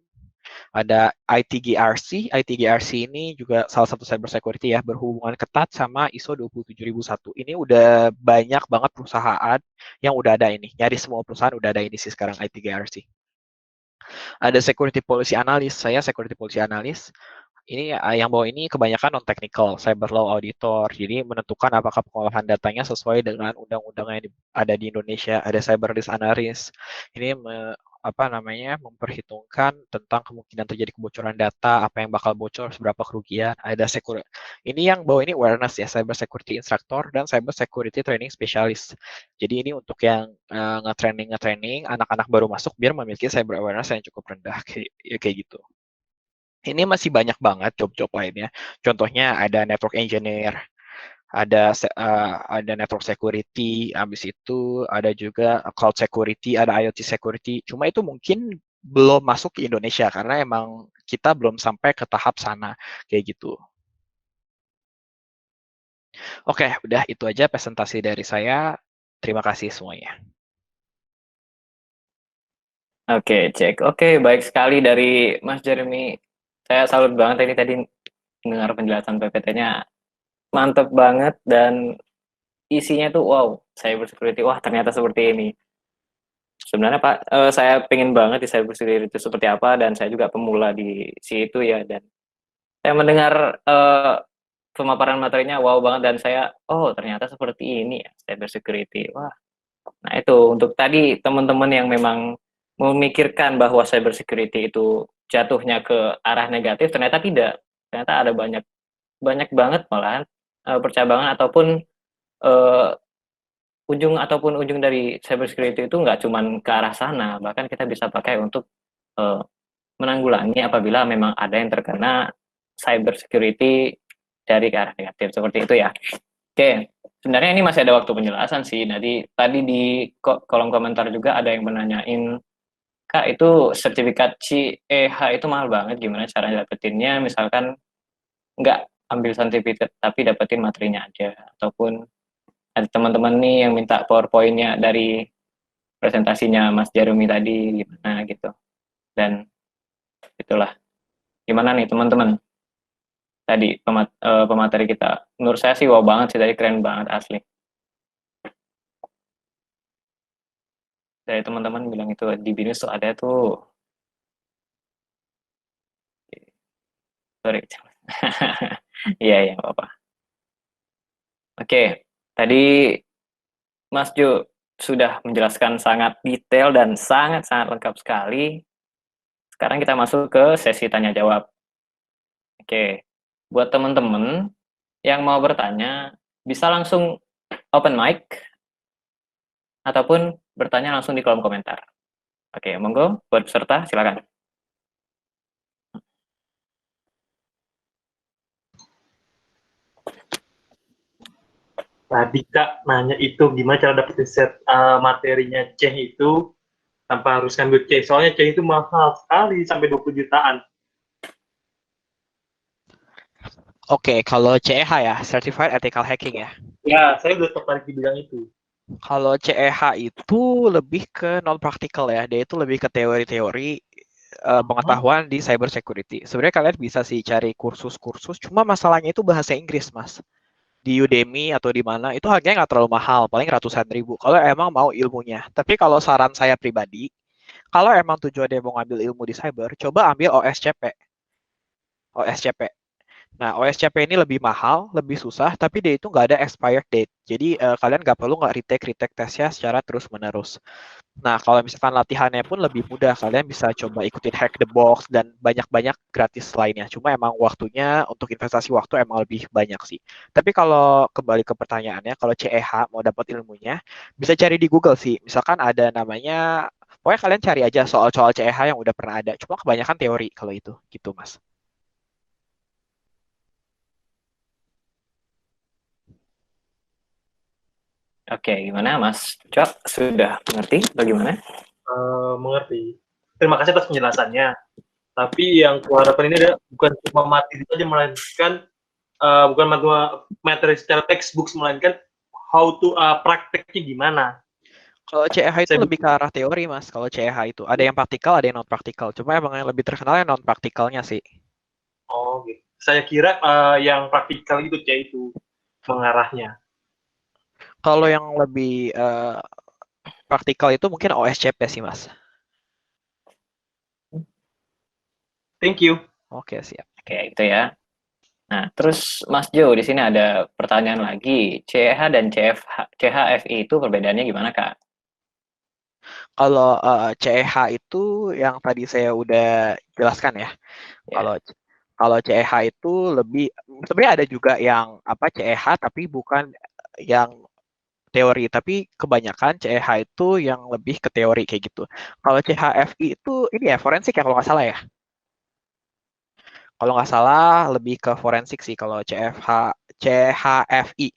Ada ITGRC. ITGRC ini juga salah satu cyber security ya, berhubungan ketat sama ISO 27001. Ini udah banyak banget perusahaan yang udah ada ini. Nyaris semua perusahaan udah ada ini sih sekarang ITGRC. Ada security policy analyst, saya security policy analyst. Ini yang bawa ini kebanyakan non technical, cyber law auditor. Jadi menentukan apakah pengolahan datanya sesuai dengan undang-undang yang ada di Indonesia. Ada cyber risk analyst. Ini memperhitungkan tentang kemungkinan terjadi kebocoran data, apa yang bakal bocor, seberapa kerugian. Ada security. Ini yang bawa ini awareness ya, cyber security instructor dan cyber security training specialist. Jadi ini untuk yang nge-training anak-anak baru masuk biar memiliki cyber awareness yang cukup rendah kayak gitu. Ini masih banyak banget job-job lainnya. Contohnya ada network engineer, ada network security, habis itu ada juga cloud security, ada IoT security. Cuma itu mungkin belum masuk ke Indonesia karena emang kita belum sampai ke tahap sana kayak gitu. Oke, udah itu aja presentasi dari saya. Terima kasih semuanya. Oke, cek. Oke, baik sekali dari Mas Jeremy. Saya salut banget ini tadi dengar penjelasan PPT-nya. Mantep banget dan isinya tuh wow, cyber security. Wah, ternyata seperti ini. Sebenarnya Pak, saya pengen banget di cyber security itu seperti apa dan saya juga pemula di situ ya dan saya mendengar pemaparan materinya wow banget dan saya oh ternyata seperti ini ya cyber security. Wah, nah itu untuk tadi teman-teman yang memang memikirkan bahwa cyber security itu jatuhnya ke arah negatif, ternyata tidak. Ternyata ada banyak banyak banget malahan percabangan ataupun ujung dari cyber security itu nggak cuman ke arah sana, bahkan kita bisa pakai untuk uh, menanggulangi apabila memang ada yang terkena cyber security dari ke arah negatif seperti itu ya. Oke, sebenarnya ini masih ada waktu penjelasan sih. Nanti tadi di kolom komentar juga ada yang menanyain, Kak itu sertifikat CEH itu mahal banget, gimana caranya dapetinnya? Misalkan nggak ambil sertifikat tapi dapetin materinya aja, ataupun ada teman-teman nih yang minta PowerPoint-nya dari presentasinya Mas Jeremy tadi gimana gitu. Dan itulah. Gimana nih teman-teman? Tadi pemateri kita. Menurut saya sih wow banget sih tadi, keren banget asli. Dari teman-teman bilang itu di BINUS tuh ada tuh. Sorry. Iya, iya, apa-apa. Oke, tadi Mas Jo sudah menjelaskan sangat detail dan sangat-sangat lengkap sekali. Sekarang kita masuk ke sesi tanya jawab. Oke, buat teman-teman yang mau bertanya, bisa langsung open mic ataupun bertanya langsung di kolom komentar. Oke, monggo buat peserta silakan. Tadi Kak nanya itu gimana cara dapetin set materinya C itu tanpa harus ngambil C. Soalnya C itu mahal sekali sampai 20 jutaan. Oke, kalau CEH ya, Certified Ethical Hacking ya. Ya, saya udah tertarik di bidang itu. Kalau CEH itu lebih ke non praktikal ya, dia itu lebih ke teori-teori pengetahuan di cyber security. Sebenarnya kalian bisa sih cari kursus-kursus, cuma masalahnya itu bahasa Inggris, Mas. Di Udemy atau di mana itu harganya nggak terlalu mahal, paling ratusan ribu. Kalau emang mau ilmunya. Tapi kalau saran saya pribadi, kalau emang tujuannya mau ngambil ilmu di cyber, coba ambil OSCP. OSCP. Nah, OSCP ini lebih mahal, lebih susah, tapi dia itu nggak ada expired date. Jadi kalian nggak perlu nggak retake tesnya secara terus-menerus. Nah, kalau misalkan latihannya pun lebih mudah, kalian bisa coba ikutin Hack the Box dan banyak-banyak gratis lainnya. Cuma emang waktunya untuk investasi waktu emang lebih banyak sih. Tapi kalau kembali ke pertanyaannya, kalau CEH mau dapat ilmunya, bisa cari di Google sih. Misalkan ada namanya, pokoknya kalian cari aja soal-soal CEH yang udah pernah ada. Cuma kebanyakan teori kalau itu, gitu Mas. Oke, gimana Mas Cok? Sudah mengerti bagaimana? Mengerti. Terima kasih atas penjelasannya. Tapi yang kuharapkan ini adalah bukan cuma materi saja, melainkan bukan materi secara textbook, melainkan how to prakteknya gimana. Kalau CEH itu Saya lebih ke arah teori, Mas. Kalau CEH itu ada yang praktikal, ada yang non praktikal. Cuma emang yang lebih terkenal yang non praktikalnya sih. Oh gitu. Saya kira yang praktikal itu C itu mengarahnya. Kalau yang lebih praktikal itu mungkin OSCP sih, Mas. Thank you. Oke, siap. Oke, itu ya. Nah, terus Mas Jo, di sini ada pertanyaan lagi. CH dan CHFI itu perbedaannya gimana, Kak? Kalau CEH itu yang tadi saya udah jelaskan ya. Ya. Kalau kalau CEH itu lebih sebenarnya ada juga yang apa CEH tapi bukan yang teori, tapi kebanyakan CEH itu yang lebih ke teori kayak gitu. Kalau CHFI itu ini ya forensik ya kalau nggak salah ya. Kalau nggak salah lebih ke forensik sih kalau CHFI.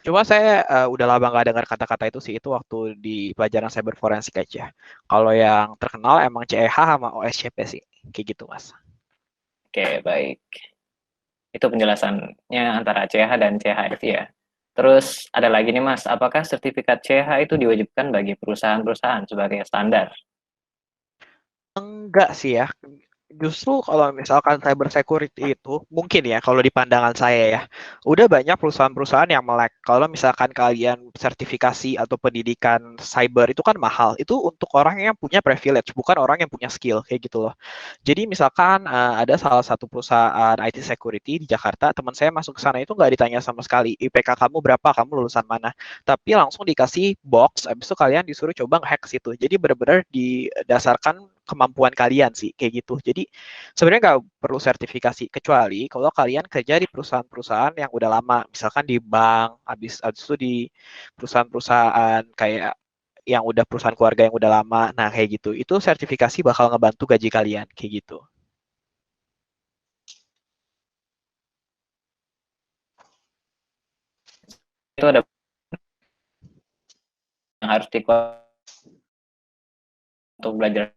Cuma saya udah lama nggak dengar kata-kata itu sih, itu waktu di pelajaran cyber forensik aja. Kalau yang terkenal emang CEH sama OSCP sih, kayak gitu Mas. Oke, baik. Itu penjelasannya antara CH dan CHFI ya. Terus ada lagi nih Mas, apakah sertifikat CH itu diwajibkan bagi perusahaan-perusahaan sebagai standar? Enggak sih ya. Justru kalau misalkan cyber security itu mungkin ya kalau di pandangan saya ya udah banyak perusahaan-perusahaan yang melek. Kalau misalkan kalian sertifikasi atau pendidikan cyber itu kan mahal. Itu untuk orang yang punya privilege, bukan orang yang punya skill kayak gitu loh. Jadi misalkan ada salah satu perusahaan IT security di Jakarta, teman saya masuk ke sana itu nggak ditanya sama sekali IPK kamu berapa, kamu lulusan mana, tapi langsung dikasih box, habis itu kalian disuruh coba nge-hack situ. Jadi benar-benar didasarkan kemampuan kalian sih kayak gitu. Jadi sebenarnya nggak perlu sertifikasi kecuali kalau kalian kerja di perusahaan-perusahaan yang udah lama, misalkan di bank, habis itu di perusahaan-perusahaan kayak yang udah perusahaan keluarga yang udah lama, nah kayak gitu. Itu sertifikasi bakal ngebantu gaji kalian kayak gitu. Itu ada yang harus dikuasai untuk belajar.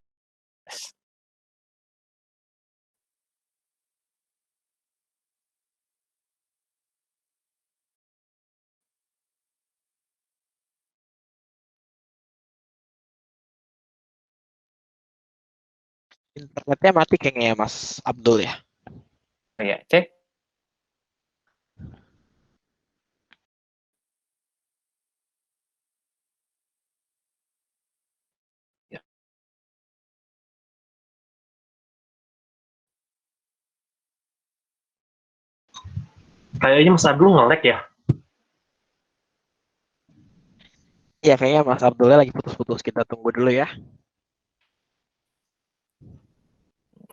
Internetnya mati kayaknya ya Mas Abdul ya. Ya, cek. Kayaknya Mas Abdul nge-lag ya. Ya kayaknya Mas Abdulnya lagi putus-putus. Kita tunggu dulu ya.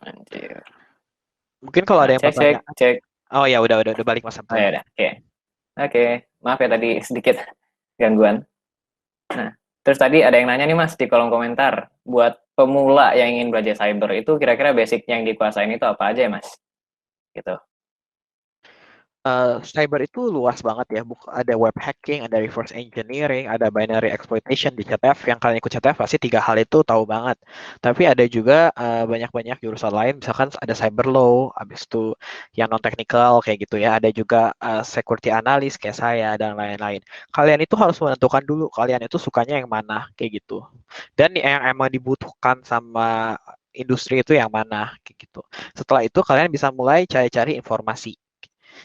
Anjir. Mungkin kalau Nah, ada yang cek. pertanyaan. Oh ya udah balik Mas Oh Abdul. ya udah, oke. Oke, maaf ya tadi sedikit gangguan. Nah, terus tadi ada yang nanya nih Mas di kolom komentar, buat pemula yang ingin belajar cyber itu kira-kira basic yang dikuasain itu apa aja ya Mas? Gitu. Cyber itu luas banget ya. Ada web hacking, ada reverse engineering, ada binary exploitation di CTF. Yang kalian ikut CTF pasti 3 hal itu tahu banget. Tapi ada juga banyak-banyak jurusan lain. Misalkan ada cyber law, habis itu yang non technical kayak gitu ya. Ada juga security analyst kayak saya dan lain-lain. Kalian itu harus menentukan dulu kalian itu sukanya yang mana kayak gitu. Dan yang emang dibutuhkan sama industri itu yang mana kayak gitu. Setelah itu kalian bisa mulai cari-cari informasi.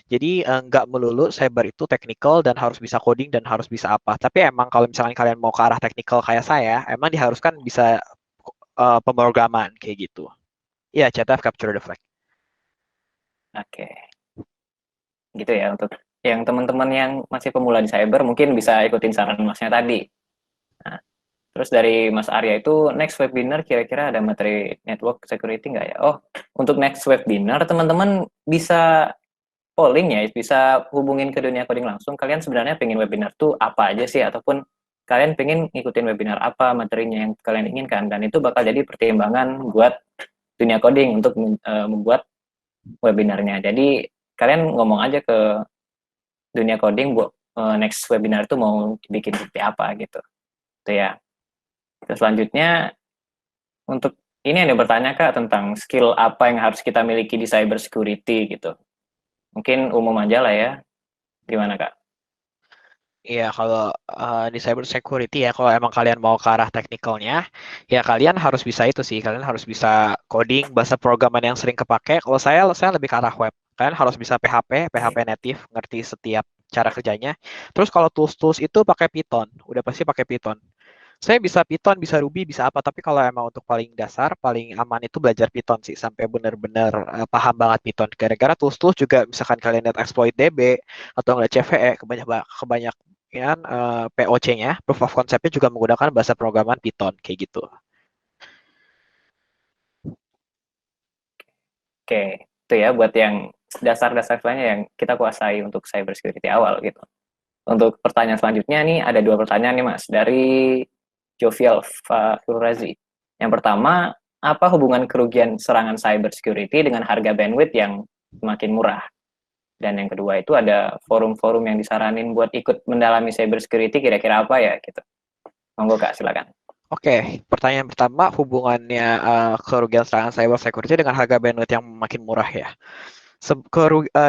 Jadi nggak melulu cyber itu technical dan harus bisa coding dan harus bisa apa. Tapi emang kalau misalkan kalian mau ke arah technical kayak saya, emang diharuskan bisa pemrograman kayak gitu. Iya, CTF capture the flag. Oke, gitu ya untuk yang teman-teman yang masih pemula di cyber mungkin bisa ikutin saran Masnya tadi. Nah, terus dari Mas Arya itu next webinar kira-kira ada materi network security nggak ya? Oh, untuk next webinar teman-teman bisa polling ya, bisa hubungin ke dunia coding langsung. Kalian sebenarnya pengen webinar tuh apa aja sih? Ataupun kalian pengen ngikutin webinar apa materinya yang kalian inginkan. Dan itu bakal jadi pertimbangan buat dunia coding untuk membuat webinarnya. Jadi kalian ngomong aja ke dunia coding buat next webinar itu mau bikin seperti apa gitu. Itu ya. Terus selanjutnya untuk ini ada bertanya Kak tentang skill apa yang harus kita miliki di cyber security gitu. Mungkin umum aja lah ya. Gimana Kak? Iya, kalau di cyber security ya, kalau emang kalian mau ke arah teknikalnya, ya kalian harus bisa itu sih. Kalian harus bisa coding, bahasa programan yang sering kepake. Kalau saya lebih ke arah web. Kalian harus bisa PHP, PHP native, ngerti setiap cara kerjanya. Terus kalau tools-tools itu pakai Python, udah pasti pakai Python. Saya bisa Python, bisa Ruby, bisa apa, tapi kalau emang untuk paling dasar, paling aman itu belajar Python sih, sampai benar-benar paham banget Python. Gara-gara tools-tools juga, misalkan kalian lihat exploit DB atau nggak CVE, kebanyakan POC-nya, proof of concept-nya juga menggunakan bahasa programan Python, kayak gitu. Oke, itu ya buat yang dasar-dasar lainnya yang kita kuasai untuk cyber security awal gitu. Untuk pertanyaan selanjutnya nih ada 2 pertanyaan nih Mas dari Jovial Furazi. Yang pertama, apa hubungan kerugian serangan cyber security dengan harga bandwidth yang semakin murah? Dan yang kedua itu ada forum-forum yang disaranin buat ikut mendalami cyber security kira-kira apa ya gitu. Monggo Kak, silakan. Oke, pertanyaan pertama hubungannya kerugian serangan cyber security dengan harga bandwidth yang makin murah ya.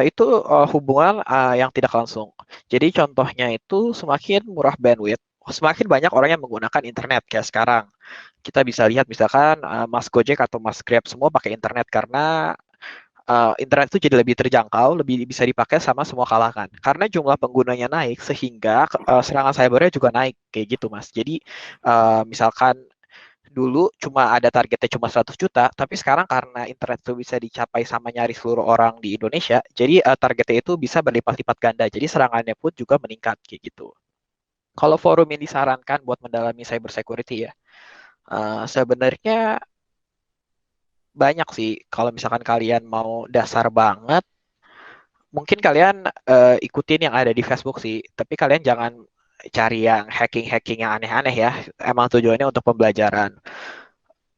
Itu hubungan yang tidak langsung. Jadi contohnya itu semakin murah bandwidth, semakin banyak orang yang menggunakan internet kayak sekarang. Kita bisa lihat misalkan Mas Gojek atau Mas Grab semua pakai internet karena internet itu jadi lebih terjangkau, lebih bisa dipakai sama semua kalangan. Karena jumlah penggunanya naik sehingga serangan cybernya juga naik kayak gitu Mas. Jadi misalkan dulu cuma ada targetnya cuma 100 juta, tapi sekarang karena internet itu bisa dicapai sama nyaris seluruh orang di Indonesia, jadi targetnya itu bisa berlipat-lipat ganda. Jadi serangannya pun juga meningkat kayak gitu. Kalau forum yang disarankan buat mendalami cyber security ya, sebenarnya banyak sih. Kalau misalkan kalian mau dasar banget, mungkin kalian ikutin yang ada di Facebook sih. Tapi kalian jangan cari yang hacking-hacking yang aneh-aneh ya. Emang tujuannya untuk pembelajaran.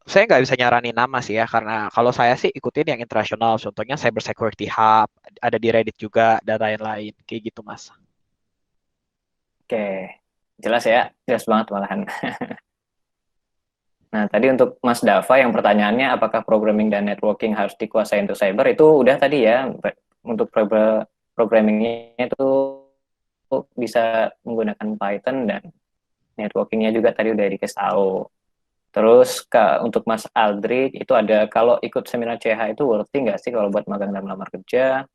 Saya nggak bisa nyaranin nama sih ya, karena kalau saya sih ikutin yang internasional, contohnya Cyber Security Hub, ada di Reddit juga, dan lain-lain, kayak gitu Mas. Oke, jelas ya, jelas banget malahan. Nah, tadi untuk Mas Dava yang pertanyaannya apakah programming dan networking harus dikuasai untuk cyber itu udah tadi ya. Untuk programmingnya itu bisa menggunakan Python dan networkingnya juga tadi udah dikasih tahu. Terus untuk Mas Aldri itu ada kalau ikut seminar CH itu worthy nggak sih kalau buat magang dan melamar kerja?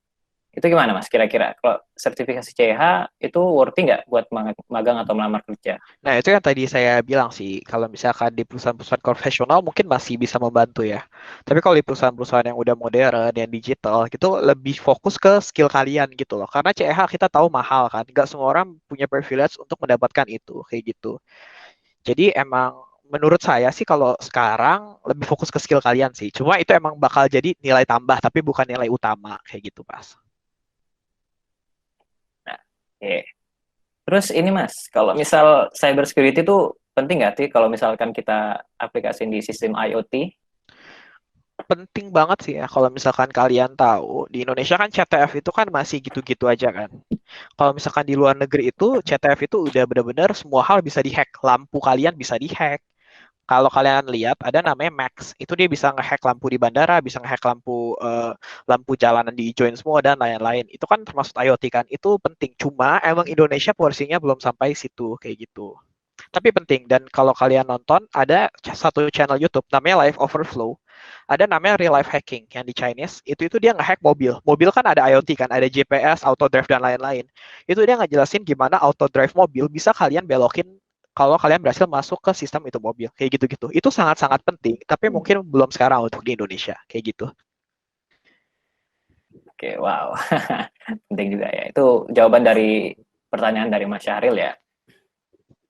Itu gimana Mas kira-kira? Kalau sertifikasi CH itu worthy nggak buat magang atau melamar kerja? Nah, itu yang tadi saya bilang sih, kalau misalkan di perusahaan-perusahaan konvensional mungkin masih bisa membantu ya. Tapi kalau di perusahaan-perusahaan yang udah modern, yang digital, gitu lebih fokus ke skill kalian gitu loh. Karena CH kita tahu mahal kan, nggak semua orang punya privilege untuk mendapatkan itu, kayak gitu. Jadi emang menurut saya sih kalau sekarang lebih fokus ke skill kalian sih. Cuma itu emang bakal jadi nilai tambah, tapi bukan nilai utama, kayak gitu, Mas. Nah, oke. Terus ini Mas, kalau misal cyber security itu penting nggak sih kalau misalkan kita aplikasiin di sistem IoT? penting banget sih ya kalau misalkan kalian tahu di Indonesia kan CTF itu kan masih gitu-gitu aja kan. Kalau misalkan di luar negeri itu CTF itu udah benar-benar semua hal bisa dihack, lampu kalian bisa dihack. Kalau kalian lihat ada namanya Max, itu dia bisa ngehack lampu di bandara, bisa ngehack lampu jalanan diijoin semua dan lain-lain. Itu kan termasuk IoT kan, itu penting. Cuma emang Indonesia porsinya belum sampai situ kayak gitu. Tapi penting dan kalau kalian nonton ada satu channel YouTube namanya Live Overflow. Ada namanya real life hacking yang di Chinese. Itu dia ngehack mobil. Mobil kan ada IoT kan, ada GPS, auto drive dan lain-lain. Itu dia ngejelasin gimana auto drive mobil bisa kalian belokin kalau kalian berhasil masuk ke sistem itu mobil kayak gitu-gitu. Itu sangat-sangat penting, tapi mungkin belum sekarang untuk di Indonesia kayak gitu. Oke, wow. Penting juga ya. Itu jawaban dari pertanyaan dari Mas Syahril ya.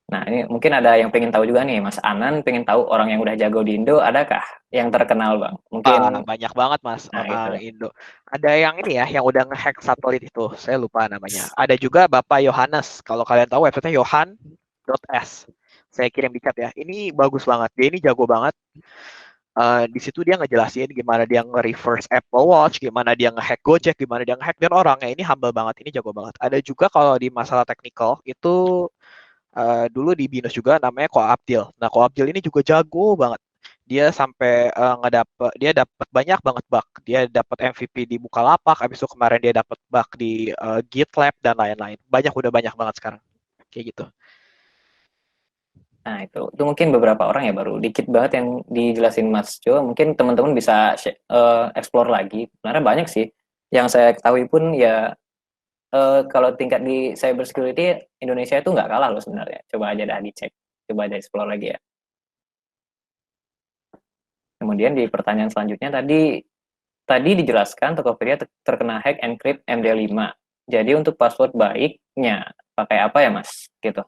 Nah, ini mungkin ada yang pengen tahu juga nih, Mas Anan pengen tahu orang yang udah jago di Indo, adakah yang terkenal, Bang? Mungkin, Banyak banget mas nah itu. orang Indo. Ada yang ini ya, yang udah ngehack satelit itu, saya lupa namanya. Ada juga Bapak Yohanes, kalau kalian tahu websitenya yohan.s. Saya kirim di chat ya. Ini bagus banget, dia ini jago banget. Di situ dia ngejelasin gimana dia nge-reverse Apple Watch, gimana dia ngehack Gojek, gimana dia ngehack dan orangnya ini humble banget, ini jago banget. Ada juga kalau di masalah teknikal itu dulu di BINUS juga namanya Ko Abdil. Nah, Ko Abdil ini juga jago banget. Dia sampai dia dapat banyak banget bug. Dia dapat MVP di Bukalapak, habis itu kemarin dia dapat bug di GitLab dan lain-lain. Udah banyak banget sekarang. Kayak gitu. Nah, itu mungkin beberapa orang ya baru dikit banget yang dijelasin Mas Jo. Mungkin teman-teman bisa explore lagi. Sebenarnya banyak sih. Yang saya ketahui pun ya kalau tingkat di cyber security Indonesia itu nggak kalah loh sebenarnya. Coba aja dah dicek. Coba aja explore lagi ya. Kemudian di pertanyaan selanjutnya tadi dijelaskan Tokopedia terkena hack encrypt MD5. Jadi untuk password baiknya pakai apa ya Mas? Gitu.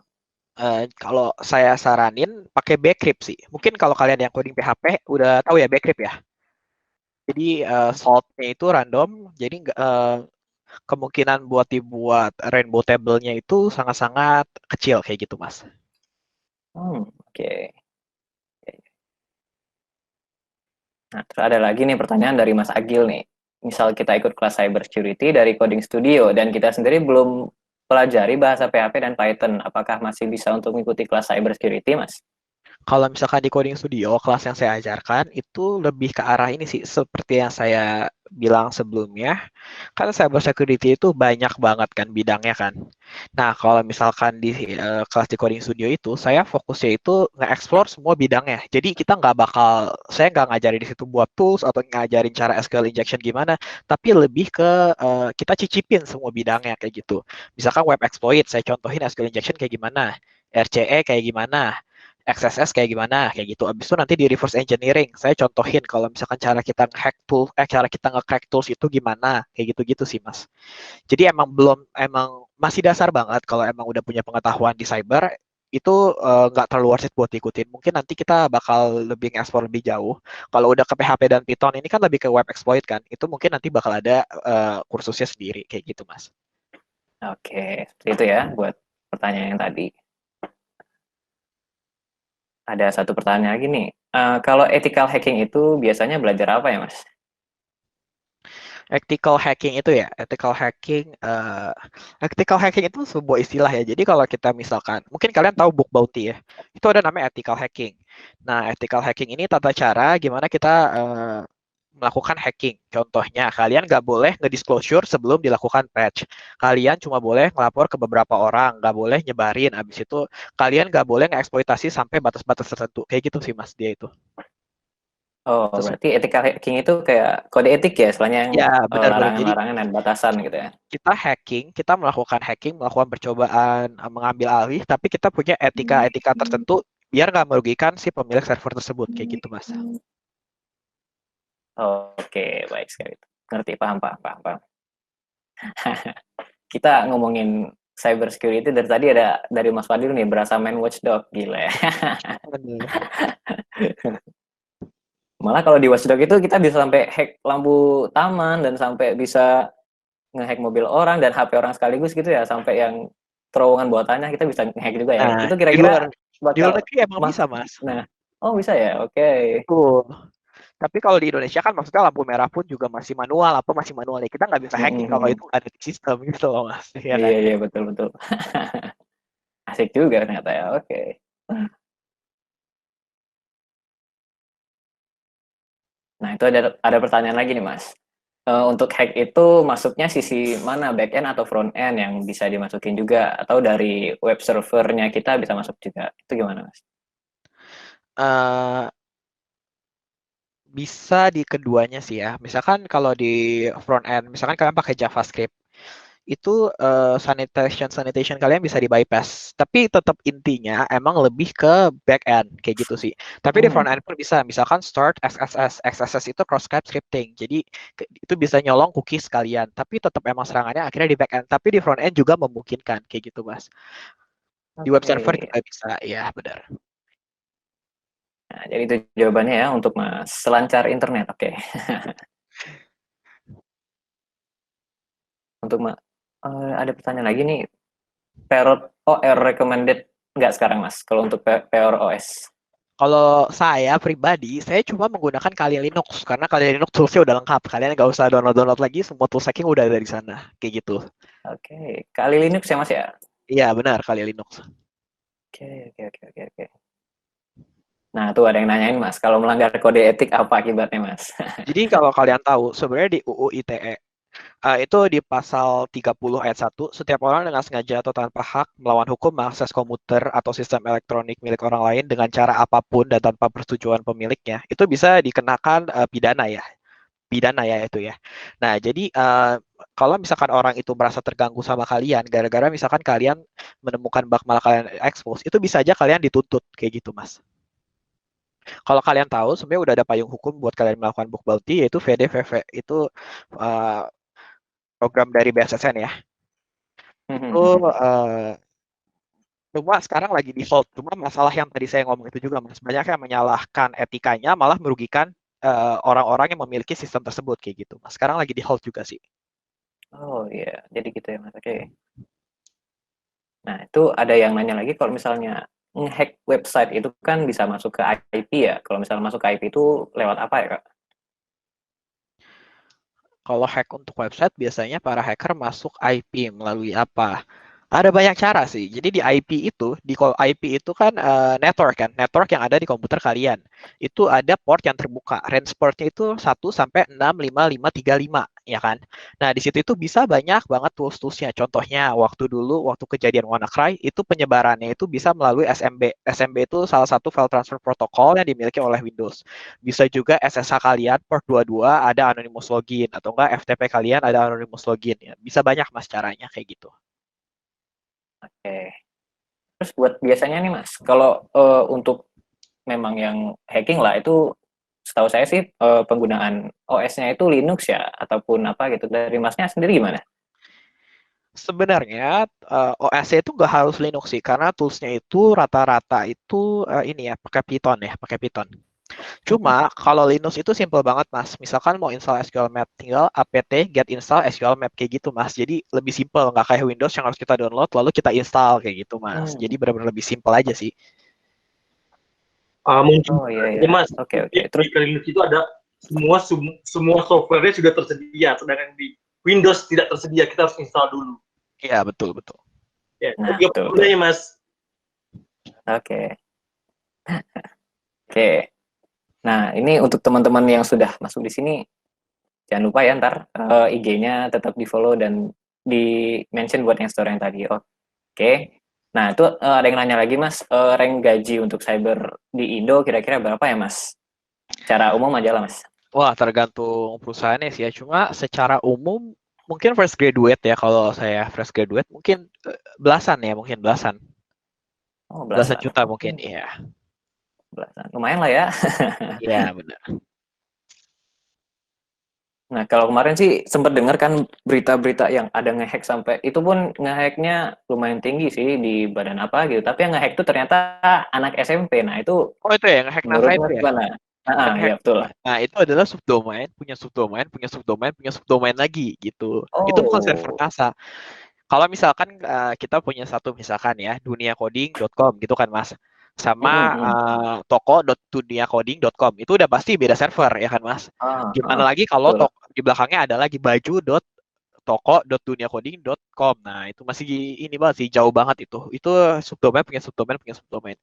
Kalau saya saranin pakai Bcrypt sih. Mungkin kalau kalian yang coding PHP udah tahu ya Bcrypt ya. Jadi saltnya itu random. Jadi kemungkinan buat dibuat rainbow table-nya itu sangat-sangat kecil kayak gitu, Mas. Oke. Nah, terus ada lagi nih pertanyaan dari Mas Agil nih. Misal kita ikut kelas cyber security dari coding studio dan kita sendiri belum pelajari bahasa PHP dan Python, apakah masih bisa untuk mengikuti kelas cyber security, Mas? Kalau misalkan di coding studio, kelas yang saya ajarkan itu lebih ke arah ini sih, seperti yang saya bilang sebelumnya, kan cyber security itu banyak banget kan bidangnya kan. Nah, kalau misalkan di kelas di coding studio itu, saya fokusnya itu nge-explore semua bidangnya. Jadi kita saya nggak ngajarin di situ buat tools atau ngajarin cara SQL injection gimana, tapi lebih ke kita cicipin semua bidangnya kayak gitu. Misalkan web exploit, saya contohin SQL injection kayak gimana, RCE kayak gimana, XSS kayak gimana, kayak gitu. Abis itu nanti di reverse engineering, saya contohin kalau misalkan cara kita nge-crack tools itu gimana, kayak gitu-gitu sih, Mas. Jadi emang masih dasar banget kalau emang udah punya pengetahuan di cyber, itu nggak terlalu worth it buat ikutin. Mungkin nanti kita bakal lebih nge-explore lebih jauh. Kalau udah ke PHP dan Python, ini kan lebih ke web exploit kan, itu mungkin nanti bakal ada kursusnya sendiri, kayak gitu, Mas. Oke, seperti itu ya buat pertanyaan yang tadi. Ada satu pertanyaan lagi nih. Kalau ethical hacking itu biasanya belajar apa ya, Mas? Ethical hacking itu sebuah istilah ya. Jadi kalau kita misalkan, mungkin kalian tahu book bounty ya, itu ada namanya ethical hacking. Nah, ethical hacking ini tata cara gimana kita melakukan hacking. Contohnya, kalian nggak boleh nge-disclosure sebelum dilakukan patch. Kalian cuma boleh ngelapor ke beberapa orang, nggak boleh nyebarin. Abis itu, kalian nggak boleh ngeeksploitasi sampai batas-batas tertentu. Kayak gitu sih, Mas, dia itu. Oh, Sesu- berarti ethical hacking itu kayak kode etik ya, istilahnya yang Ya, benar-benar. Jadi, larangan-larangan dan batasan gitu ya. kita melakukan hacking, melakukan percobaan mengambil alih, tapi kita punya etika-etika tertentu biar nggak merugikan si pemilik server tersebut. Kayak gitu, Mas. Oke, baik sekali. Ngerti, paham, paham, paham, paham. Kita ngomongin cyber security dari tadi ada dari Mas Fadil nih, berasa main watchdog, gila ya. Malah kalau di watchdog itu kita bisa sampai hack lampu taman dan sampai bisa ngehack mobil orang dan HP orang sekaligus gitu ya, sampai yang terowongan buatannya kita bisa ngehack juga ya. Nah, Itu di luar kira-kira di luar bakal negeri emang mas bisa, Mas. nah, oh bisa ya, oke. Tuh. Tapi kalau di Indonesia kan maksudnya lampu merah pun juga masih manual, apa masih manual ya. Kita nggak bisa hacking kalau itu ada di sistem gitu loh Mas. Ya kan? Iya, iya, betul, betul. Asik juga ternyata ya, oke. Nah, itu ada pertanyaan lagi nih, Mas. Untuk hack itu masuknya sisi mana, back end atau front end yang bisa dimasukin juga, atau dari web servernya kita bisa masuk juga? Itu gimana, Mas? Eh, bisa di keduanya sih ya. Misalkan kalau di front end, misalkan kalian pakai JavaScript, itu sanitation kalian bisa di bypass. Tapi tetap intinya emang lebih ke back end kayak gitu sih. Tapi di front Hmm, end pun bisa. Misalkan start XSS. XSS itu cross site scripting. Jadi itu bisa nyolong cookies kalian. Tapi tetap emang serangannya akhirnya di back end. Tapi di front end juga memungkinkan kayak gitu, Mas. Di web server oke. juga bisa. Ya, benar. Nah, jadi itu jawabannya ya untuk Mas selancar internet. Oke. Untuk ada pertanyaan lagi nih. Parrot OR recommended nggak sekarang, Mas? Kalau untuk Parrot OS. Kalau saya pribadi, saya cuma menggunakan Kali Linux karena Kali Linux toolsnya udah lengkap. Kalian nggak usah download-download lagi, semua tools hacking udah ada di sana, kayak gitu. Oke. Kali Linux ya, Mas ya? Iya benar Kali Linux. Oke, oke, oke, oke, oke. Nah, tuh ada yang nanyain, Mas. Kalau melanggar kode etik apa akibatnya, Mas? Jadi kalau kalian tahu, sebenarnya di UU ITE itu di pasal 30 ayat 1, setiap orang dengan sengaja atau tanpa hak melawan hukum mengakses komputer atau sistem elektronik milik orang lain dengan cara apapun dan tanpa persetujuan pemiliknya, itu bisa dikenakan pidana ya itu ya. Nah, jadi kalau misalkan orang itu merasa terganggu sama kalian, gara-gara misalkan kalian menemukan bug malah kalian expose, itu bisa aja kalian dituntut kayak gitu, Mas. Kalau kalian tahu, sebenarnya udah ada payung hukum buat kalian melakukan bug bounty, yaitu VDVV. Itu uh, program dari BSSN ya. Itu cuma sekarang lagi di hold. Cuma masalah yang tadi saya ngomong itu juga, Mas. Banyak yang menyalahkan etikanya, malah merugikan orang-orang yang memiliki sistem tersebut kayak gitu, Mas. Sekarang lagi di hold juga sih. Oh iya, jadi gitu ya, Mas. Oke. Nah, itu ada yang nanya lagi kalau misalnya ngehack website itu kan bisa masuk ke IP ya. Kalau misalnya masuk ke IP itu lewat apa ya, Kak? Kalau hack untuk website, biasanya para hacker masuk IP melalui apa? Ada banyak cara sih. Jadi di IP itu, di IP itu kan network yang ada di komputer kalian. Itu ada port yang terbuka. Range portnya itu 1 sampai 65535, ya kan? Nah, di situ itu bisa banyak banget tools-toolsnya. Contohnya, waktu kejadian WannaCry, itu penyebarannya itu bisa melalui SMB. SMB itu salah satu file transfer protocol yang dimiliki oleh Windows. Bisa juga SSH kalian port 22 ada anonymous login, atau enggak FTP kalian ada anonymous login. Ya. Bisa banyak mas caranya kayak gitu. Oke. Terus buat biasanya nih, Mas, kalau untuk memang yang hacking lah itu setahu saya sih penggunaan OS-nya itu Linux ya ataupun apa gitu. Dari Masnya sendiri gimana? Sebenarnya OS itu nggak harus Linux sih, karena toolsnya itu rata-rata itu ini ya pakai Python ya, pakai Python. Cuma kalau Linux itu simple banget mas. Misalkan mau install SQL Map, tinggal apt get install SQL Map kayak gitu mas. Jadi lebih simple, nggak kayak Windows yang harus kita download lalu kita install kayak gitu mas. Jadi Hmm. benar-benar lebih simple aja sih. Mungkin Oh iya, iya. ya mas, Oke, oke. di Terus, Linux itu ada semua software-nya sudah tersedia, sedangkan di Windows tidak tersedia, kita harus install dulu. Iya betul betul. Ya, nah, itu betul, betul. gunanya mas. Oke. Oke. Nah, ini untuk teman-teman yang sudah masuk di sini, jangan lupa ya ntar IG-nya tetap di-follow dan di-mention buat yang story yang tadi. Oke. Nah, itu ada yang nanya lagi, Mas. Rank gaji untuk cyber di Indo kira-kira berapa ya, Mas? Secara umum aja lah, Mas. Wah tergantung perusahaannya sih ya. Cuma secara umum mungkin fresh graduate ya, kalau saya fresh graduate mungkin belasan ya, mungkin belasan. Oh, Belasan belasan. juta Oke, mungkin, iya. belasan. Lumayan lah ya. Iya, benar. Nah, kalau kemarin sih sempat dengar kan berita-berita yang ada ngehack sampai itu pun ngehacknya lumayan tinggi sih di badan apa gitu. Tapi yang ngehack itu ternyata anak SMP. Nah, itu Oh, itu ya, ngehack NASA menurut itu Mas ya? gimana? Itu Ya ngehack. betul. Nah, itu adalah subdomain, punya subdomain, punya subdomain, punya subdomain lagi, gitu. Itu bukan server Oh, NASA. Kalau misalkan kita punya satu, misalkan ya, duniacoding.com gitu kan, Mas. sama toko.duniacoding.com. Itu udah pasti beda server ya kan Mas. Gimana lagi kalau Betul. di belakangnya ada lagi baju.toko.duniacoding.com. Nah, itu masih ini banget sih, jauh banget itu. Itu subdomain punya subdomain punya subdomain.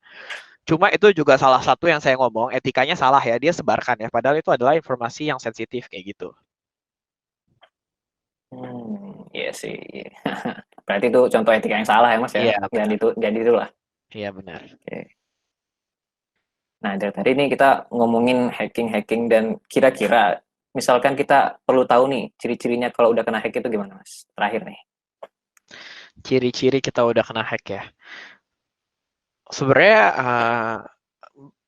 Cuma itu juga salah satu yang saya ngomong, etikanya salah ya, dia sebarkan ya. Padahal itu adalah informasi yang sensitif kayak gitu. Iya sih. Berarti itu contoh etika yang salah ya Mas ya. Iya, Jadi benar. itu jadi itulah. Iya, benar. Oke. Nah, dari tadi ini kita ngomongin hacking dan kira-kira misalkan kita perlu tahu nih ciri-cirinya kalau udah kena hack itu gimana Mas? Terakhir nih. Ciri-ciri kita udah kena hack ya. Sebenarnya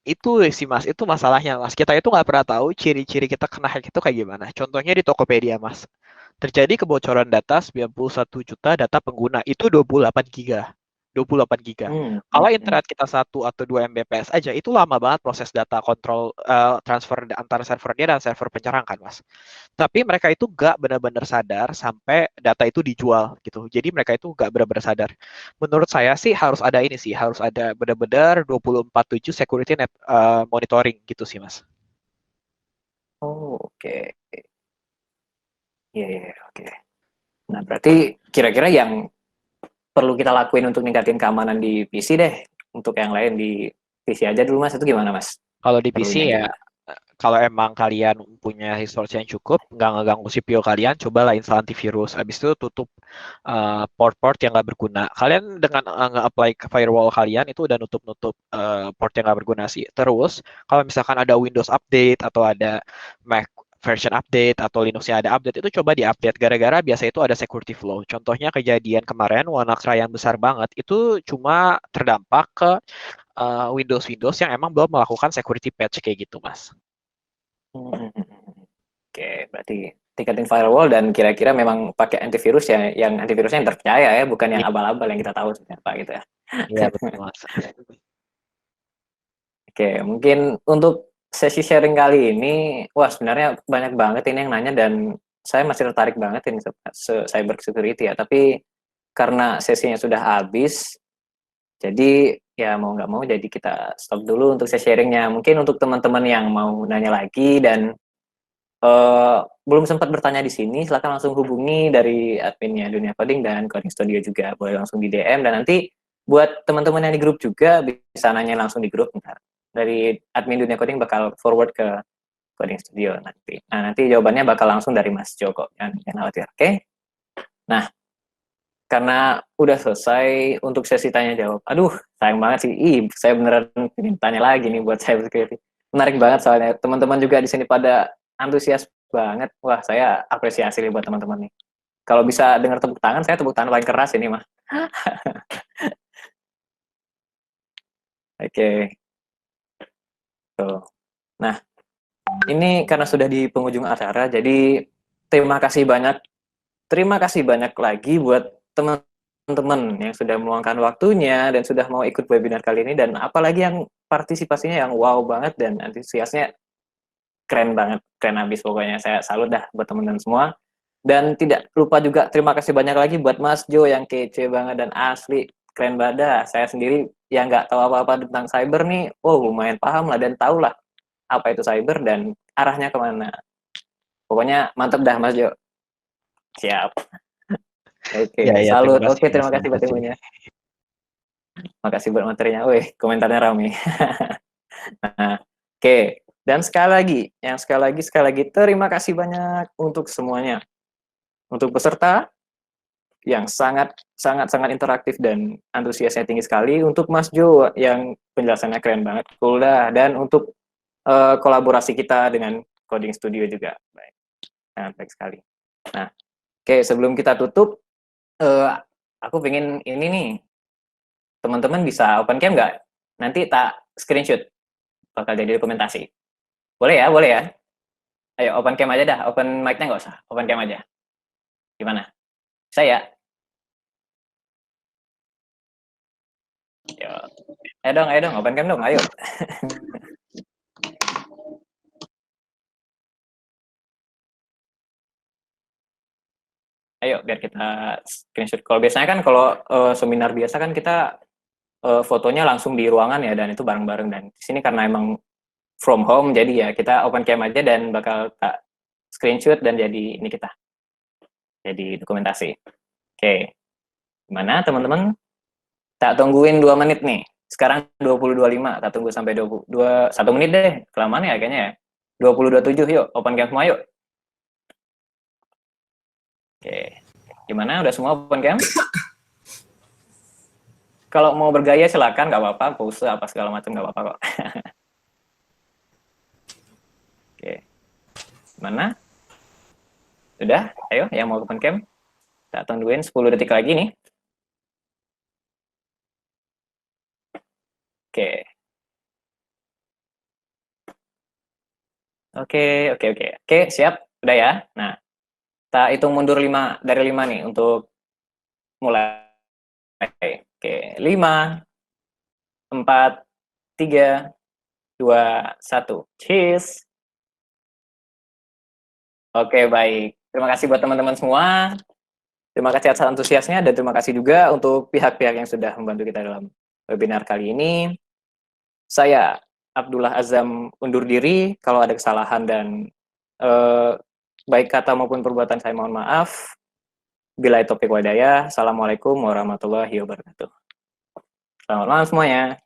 itu sih Mas, itu masalahnya Mas. Kita itu nggak pernah tahu ciri-ciri kita kena hack itu kayak gimana. Contohnya di Tokopedia Mas. Terjadi kebocoran data 91 juta data pengguna, itu 28 giga. 28 giga. Hmm, Kalau hmm, hmm. internet kita 1 atau 2 Mbps aja, itu lama banget proses data kontrol transfer antara servernya dan server penyerang kan, Mas. Tapi mereka itu nggak benar-benar sadar sampai data itu dijual gitu. Jadi mereka itu nggak benar-benar sadar. Menurut saya sih harus ada ini sih, harus ada benar-benar 24/7 security net monitoring gitu sih, Mas. Oh, oke. Iya, iya, oke. Nah, berarti kira-kira yang perlu kita lakuin untuk ningkatin keamanan di PC deh. Untuk yang lain di PC aja dulu Mas, itu gimana Mas? Kalau di PC Perlunya ya, gimana? kalau emang kalian punya resource yang cukup, nggak ngeganggu CPU kalian, cobalah install antivirus. Habis itu tutup port-port yang nggak berguna. Kalian dengan nge-apply ke firewall kalian, itu udah nutup-nutup port yang nggak berguna sih. Terus, kalau misalkan ada Windows update atau ada Mac version update atau Linux yang ada update, itu coba di-update. Gara-gara biasa itu ada security flow. Contohnya kejadian kemarin, WannaCry yang besar banget, itu cuma terdampak ke Windows-Windows yang emang belum melakukan security patch kayak gitu, Mas. Hmm, hmm, hmm, hmm. Oke, berarti tingkatin firewall dan kira-kira memang pakai antivirus ya, yang antivirusnya yang terpercaya ya, bukan yang Iya, abal-abal yang kita tahu seperti apa gitu ya. iya betul, Mas. Oke, mungkin untuk sesi sharing kali ini, wah sebenarnya banyak banget ini yang nanya dan saya masih tertarik banget ini cyber security ya. Tapi karena sesinya sudah habis, jadi ya mau nggak mau jadi kita stop dulu untuk sesi sharingnya. Mungkin untuk teman-teman yang mau nanya lagi dan belum sempat bertanya di sini, silakan langsung hubungi dari adminnya Dunia Coding dan Coding Studio juga. Boleh langsung di DM dan nanti buat teman-teman yang di grup juga bisa nanya langsung di grup ntar. Dari admin Dunia Coding bakal forward ke Coding Studio nanti. Nah, nanti jawabannya bakal langsung dari Mas Joko. Jangan khawatir, oke? Nah, karena udah selesai untuk sesi tanya jawab. Aduh, sayang banget sih. Saya beneran ingin tanya lagi nih buat cyber security. Menarik banget soalnya teman-teman juga di sini pada antusias banget. Wah, saya apresiasi nih buat teman-teman nih. Kalau bisa dengar tepuk tangan, saya tepuk tangan paling keras ini mah. Oke, tuh. Nah, ini karena sudah di penghujung acara, jadi terima kasih banyak. Terima kasih banyak lagi buat teman-teman yang sudah meluangkan waktunya dan sudah mau ikut webinar kali ini dan apalagi yang partisipasinya yang wow banget dan antusiasnya keren banget, keren habis pokoknya. Saya salut dah buat teman-teman semua. Dan tidak lupa juga terima kasih banyak lagi buat Mas Jo yang kece banget dan asli keren banget dah. Saya sendiri yang nggak tahu apa-apa tentang cyber nih, wow lumayan paham lah dan tahu lah apa itu cyber dan arahnya kemana. Pokoknya mantep dah Mas Jo. Siap. Ya, Oke, ya, terima salut. kasih, Oke, Mas. terima kasih Terima buat kasih. ilmunya. Makasih buat materinya. Wih, komentarnya rame. Nah, oke. Dan sekali lagi terima kasih banyak untuk semuanya. Untuk peserta yang sangat sangat sangat interaktif dan antusiasnya tinggi sekali. Untuk Mas Jo yang penjelasannya keren banget, cool dah. Dan untuk kolaborasi kita dengan Coding Studio juga. Baik, sangat baik sekali. Nah, oke, sebelum kita tutup, aku pengen ini nih, teman-teman bisa open cam nggak? Nanti tak screenshot, bakal jadi dokumentasi. Boleh ya, boleh ya. Ayo open cam aja dah, open mic-nya nggak usah, open cam aja. Gimana? Saya, yo. Ayo dong, open cam dong, ayo. Ayo, biar kita screenshot. Kalau biasanya kan kalau seminar biasa kan kita fotonya langsung di ruangan ya, dan itu bareng-bareng. Dan di sini karena emang from home, jadi ya kita open cam aja dan bakal tak screenshot dan jadi ini kita. Jadi dokumentasi. Oke. Gimana teman-teman? Tak tungguin 2 menit nih. Sekarang 20.25, tak tunggu sampai 1 menit deh. Kelamaan ya kayaknya ya. 20.27 yuk, open cam semua yuk. Oke. Gimana? Udah semua open cam? Kalau mau bergaya silakan, nggak apa-apa, pose apa segala macam nggak apa-apa kok. Oke. Mana? Sudah? Ayo, yang mau open cam. Tak tungguin 10 detik lagi nih. Oke. Oke, siap. Udah ya. Nah, tak hitung mundur 5 dari 5 nih untuk mulai. Oke, 5, 4, 3, 2, 1. Cheers. Oke, baik. Terima kasih buat teman-teman semua. Terima kasih atas antusiasnya dan terima kasih juga untuk pihak-pihak yang sudah membantu kita dalam webinar kali ini. Saya Abdullah Azam undur diri. Kalau ada kesalahan dan baik kata maupun perbuatan saya mohon maaf. Bila topik wadaya. Assalamualaikum warahmatullahi wabarakatuh. Selamat malam semuanya.